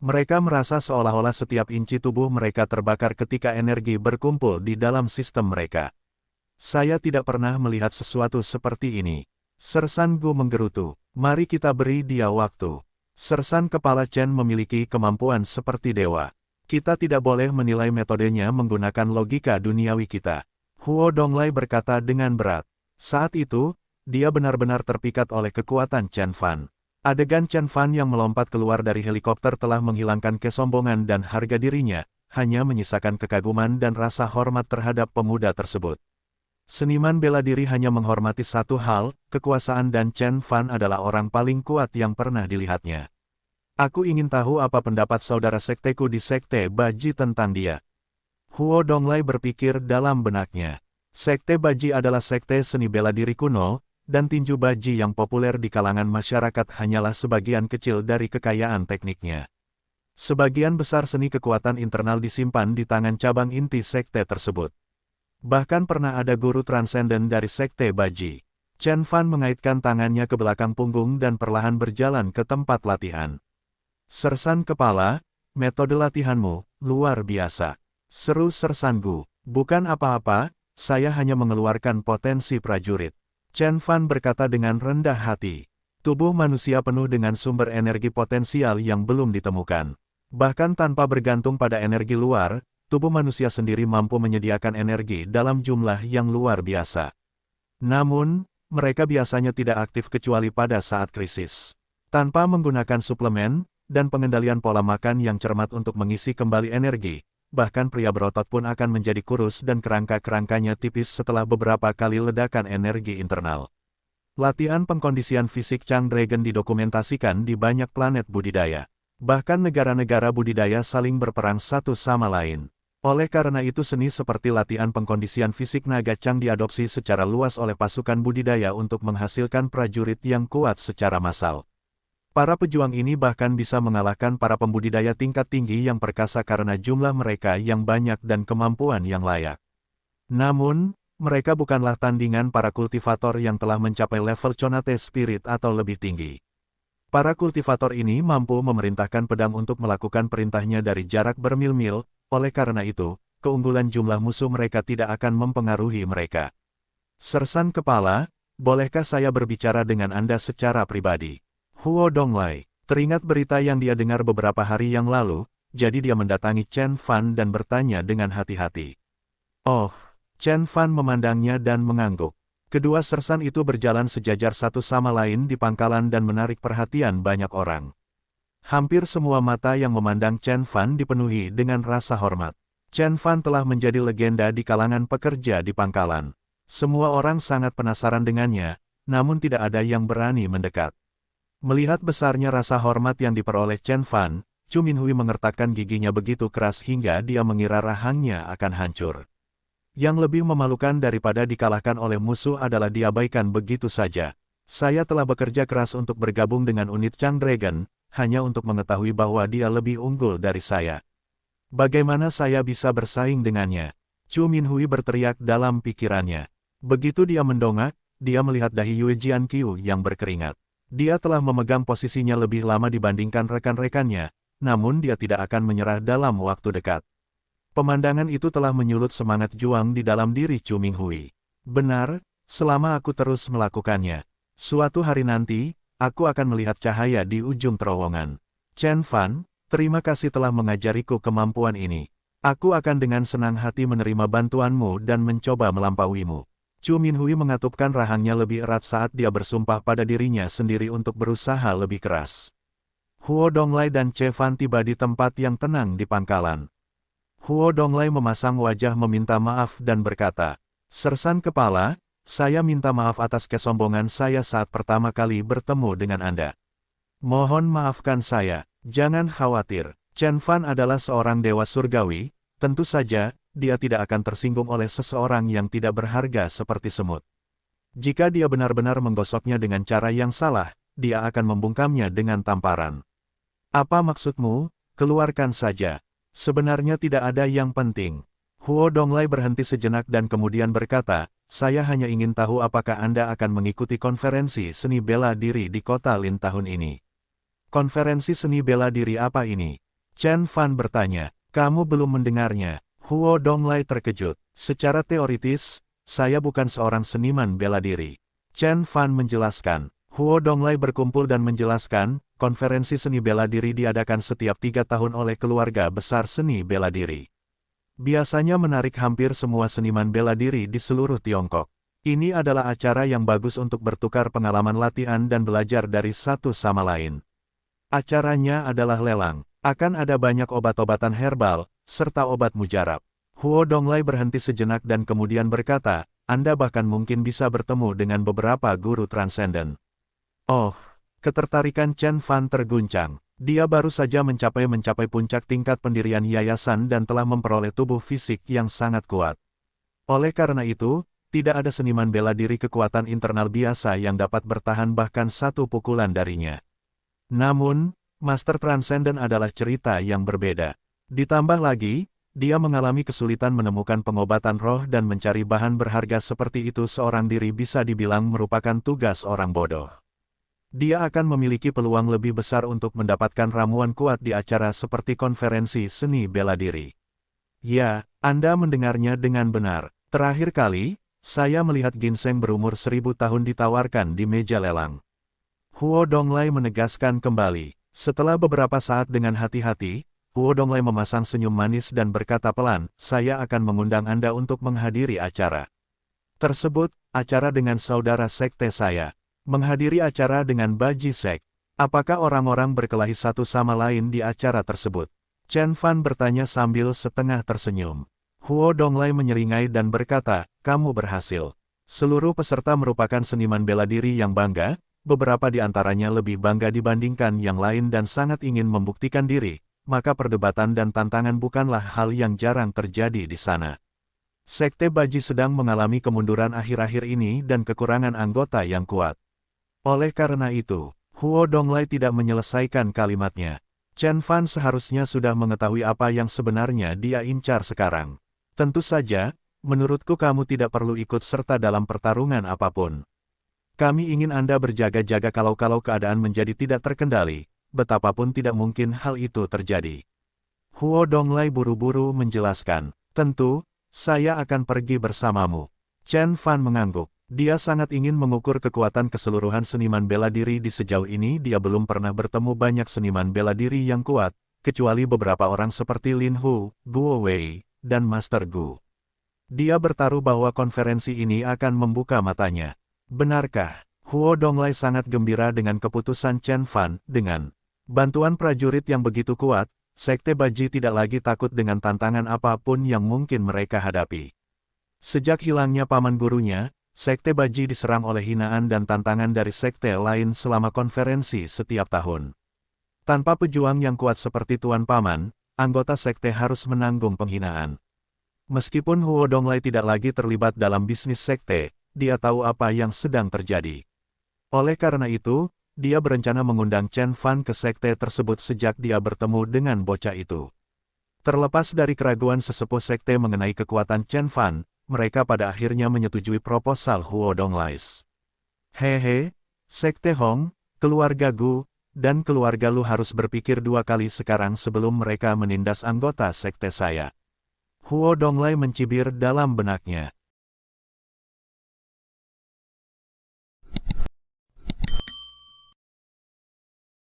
Mereka merasa seolah-olah setiap inci tubuh mereka terbakar ketika energi berkumpul di dalam sistem mereka. Saya tidak pernah melihat sesuatu seperti ini. Sersan Gu menggerutu. Mari kita beri dia waktu. Sersan Kepala Chen memiliki kemampuan seperti dewa. Kita tidak boleh menilai metodenya menggunakan logika duniawi kita. Huo Donglai berkata dengan berat. Saat itu, dia benar-benar terpikat oleh kekuatan Chen Fan. Adegan Chen Fan yang melompat keluar dari helikopter telah menghilangkan kesombongan dan harga dirinya, hanya menyisakan kekaguman dan rasa hormat terhadap pemuda tersebut. Seniman bela diri hanya menghormati satu hal, kekuasaan, dan Chen Fan adalah orang paling kuat yang pernah dilihatnya. Aku ingin tahu apa pendapat saudara sekteku di Sekte Baji tentang dia. Huo Donglai berpikir dalam benaknya. Sekte Baji adalah sekte seni bela diri kuno, dan tinju baji yang populer di kalangan masyarakat hanyalah sebagian kecil dari kekayaan tekniknya. Sebagian besar seni kekuatan internal disimpan di tangan cabang inti sekte tersebut. Bahkan pernah ada guru transenden dari Sekte Baji. Chen Fan mengaitkan tangannya ke belakang punggung dan perlahan berjalan ke tempat latihan. Sersan kepala, metode latihanmu luar biasa. Seru Sersan Gu. Bukan apa-apa, saya hanya mengeluarkan potensi prajurit. Chen Fan berkata dengan rendah hati. Tubuh manusia penuh dengan sumber energi potensial yang belum ditemukan. Bahkan tanpa bergantung pada energi luar, tubuh manusia sendiri mampu menyediakan energi dalam jumlah yang luar biasa. Namun, mereka biasanya tidak aktif kecuali pada saat krisis. Tanpa menggunakan suplemen, dan pengendalian pola makan yang cermat untuk mengisi kembali energi, bahkan pria berotot pun akan menjadi kurus dan kerangka-kerangkanya tipis setelah beberapa kali ledakan energi internal. Latihan pengkondisian fisik Chang Dragon didokumentasikan di banyak planet budidaya. Bahkan negara-negara budidaya saling berperang satu sama lain. Oleh karena itu seni seperti latihan pengkondisian fisik naga Chang diadopsi secara luas oleh pasukan budidaya untuk menghasilkan prajurit yang kuat secara massal. Para pejuang ini bahkan bisa mengalahkan para pembudidaya tingkat tinggi yang perkasa karena jumlah mereka yang banyak dan kemampuan yang layak. Namun, mereka bukanlah tandingan para kultivator yang telah mencapai level Conate Spirit atau lebih tinggi. Para kultivator ini mampu memerintahkan pedang untuk melakukan perintahnya dari jarak bermil-mil, oleh karena itu, keunggulan jumlah musuh mereka tidak akan mempengaruhi mereka. Sersan kepala, bolehkah saya berbicara dengan Anda secara pribadi? Huo Donglai teringat berita yang dia dengar beberapa hari yang lalu, jadi dia mendatangi Chen Fan dan bertanya dengan hati-hati. Oh, Chen Fan memandangnya dan mengangguk. Kedua sersan itu berjalan sejajar satu sama lain di pangkalan dan menarik perhatian banyak orang. Hampir semua mata yang memandang Chen Fan dipenuhi dengan rasa hormat. Chen Fan telah menjadi legenda di kalangan pekerja di pangkalan. Semua orang sangat penasaran dengannya, namun tidak ada yang berani mendekat. Melihat besarnya rasa hormat yang diperoleh Chen Fan, Chu Minhui mengertakkan giginya begitu keras hingga dia mengira rahangnya akan hancur. Yang lebih memalukan daripada dikalahkan oleh musuh adalah diabaikan begitu saja. Saya telah bekerja keras untuk bergabung dengan unit Chang Dragon, hanya untuk mengetahui bahwa dia lebih unggul dari saya. Bagaimana saya bisa bersaing dengannya? Chu Minhui berteriak dalam pikirannya. Begitu dia mendongak, dia melihat dahi Yue Jianqiu yang berkeringat. Dia telah memegang posisinya lebih lama dibandingkan rekan-rekannya, namun dia tidak akan menyerah dalam waktu dekat. Pemandangan itu telah menyulut semangat juang di dalam diri Chu Minhui. Benar, selama aku terus melakukannya. Suatu hari nanti, aku akan melihat cahaya di ujung terowongan. Chen Fan, terima kasih telah mengajariku kemampuan ini. Aku akan dengan senang hati menerima bantuanmu dan mencoba melampauimu. Chu Minhui mengatupkan rahangnya lebih erat saat dia bersumpah pada dirinya sendiri untuk berusaha lebih keras. Huo Donglai dan Che Fan tiba di tempat yang tenang di pangkalan. Huo Donglai memasang wajah meminta maaf dan berkata, Sersan kepala, saya minta maaf atas kesombongan saya saat pertama kali bertemu dengan Anda. Mohon maafkan saya, jangan khawatir. Chen Fan adalah seorang dewa surgawi, tentu saja, dia tidak akan tersinggung oleh seseorang yang tidak berharga seperti semut. Jika dia benar-benar menggosoknya dengan cara yang salah, dia akan membungkamnya dengan tamparan. Apa maksudmu? Keluarkan saja. Sebenarnya tidak ada yang penting. Huo Donglai berhenti sejenak dan kemudian berkata, saya hanya ingin tahu apakah Anda akan mengikuti konferensi seni bela diri di kota Lin tahun ini. Konferensi seni bela diri apa ini? Chen Fan bertanya, kamu belum mendengarnya. Huo Donglai terkejut. Secara teoritis, saya bukan seorang seniman bela diri. Chen Fan menjelaskan. Huo Donglai berkumpul dan menjelaskan, konferensi seni bela diri diadakan setiap 3 tahun oleh keluarga besar seni bela diri. Biasanya menarik hampir semua seniman bela diri di seluruh Tiongkok. Ini adalah acara yang bagus untuk bertukar pengalaman latihan dan belajar dari satu sama lain. Acaranya adalah lelang. Akan ada banyak obat-obatan herbal, serta obat mujarab. Huo Donglai berhenti sejenak dan kemudian berkata, Anda bahkan mungkin bisa bertemu dengan beberapa guru transenden. Oh, ketertarikan Chen Fan terguncang. Dia baru saja mencapai puncak tingkat pendirian yayasan dan telah memperoleh tubuh fisik yang sangat kuat. Oleh karena itu, tidak ada seniman bela diri kekuatan internal biasa yang dapat bertahan bahkan satu pukulan darinya. Namun, Master Transcendent adalah cerita yang berbeda. Ditambah lagi, dia mengalami kesulitan menemukan pengobatan roh dan mencari bahan berharga seperti itu seorang diri bisa dibilang merupakan tugas orang bodoh. Dia akan memiliki peluang lebih besar untuk mendapatkan ramuan kuat di acara seperti konferensi seni bela diri. Ya, Anda mendengarnya dengan benar. Terakhir kali, saya melihat ginseng berumur 1000 tahun ditawarkan di meja lelang. Huo Donglai menegaskan kembali. Setelah beberapa saat dengan hati-hati, Huo Donglai memasang senyum manis dan berkata pelan, saya akan mengundang Anda untuk menghadiri acara tersebut, acara dengan saudara sekte saya. Menghadiri acara dengan Baji Sek. Apakah orang-orang berkelahi satu sama lain di acara tersebut? Chen Fan bertanya sambil setengah tersenyum. Huo Donglai menyeringai dan berkata, kamu berhasil. Seluruh peserta merupakan seniman bela diri yang bangga, beberapa di antaranya lebih bangga dibandingkan yang lain dan sangat ingin membuktikan diri, maka perdebatan dan tantangan bukanlah hal yang jarang terjadi di sana. Sekte Baji sedang mengalami kemunduran akhir-akhir ini dan kekurangan anggota yang kuat. Oleh karena itu, Huo Donglai tidak menyelesaikan kalimatnya. Chen Fan seharusnya sudah mengetahui apa yang sebenarnya dia incar sekarang. Tentu saja, menurutku kamu tidak perlu ikut serta dalam pertarungan apapun. Kami ingin Anda berjaga-jaga kalau keadaan menjadi tidak terkendali, betapapun tidak mungkin hal itu terjadi. Huo Donglai buru-buru menjelaskan, tentu, saya akan pergi bersamamu. Chen Fan mengangguk. Dia sangat ingin mengukur kekuatan keseluruhan seniman bela diri di sejauh ini dia belum pernah bertemu banyak seniman bela diri yang kuat, kecuali beberapa orang seperti Lin Hu, Guo Wei, dan Master Gu. Dia bertaruh bahwa konferensi ini akan membuka matanya. Benarkah? Huo Donglai sangat gembira dengan keputusan Chen Fan. Dengan bantuan prajurit yang begitu kuat, Sekte Baji tidak lagi takut dengan tantangan apapun yang mungkin mereka hadapi. Sejak hilangnya paman gurunya, Sekte Baji diserang oleh hinaan dan tantangan dari sekte lain selama konferensi setiap tahun. Tanpa pejuang yang kuat seperti Tuan Paman, anggota sekte harus menanggung penghinaan. Meskipun Huo Donglai tidak lagi terlibat dalam bisnis sekte, dia tahu apa yang sedang terjadi. Oleh karena itu, dia berencana mengundang Chen Fan ke sekte tersebut sejak dia bertemu dengan bocah itu. Terlepas dari keraguan sesepuh sekte mengenai kekuatan Chen Fan, mereka pada akhirnya menyetujui proposal Huo Donglai. Hehe, Sekte Hong, keluarga Gu, dan keluarga Lu harus berpikir dua kali sekarang sebelum mereka menindas anggota sekte saya. Huo Donglai mencibir dalam benaknya.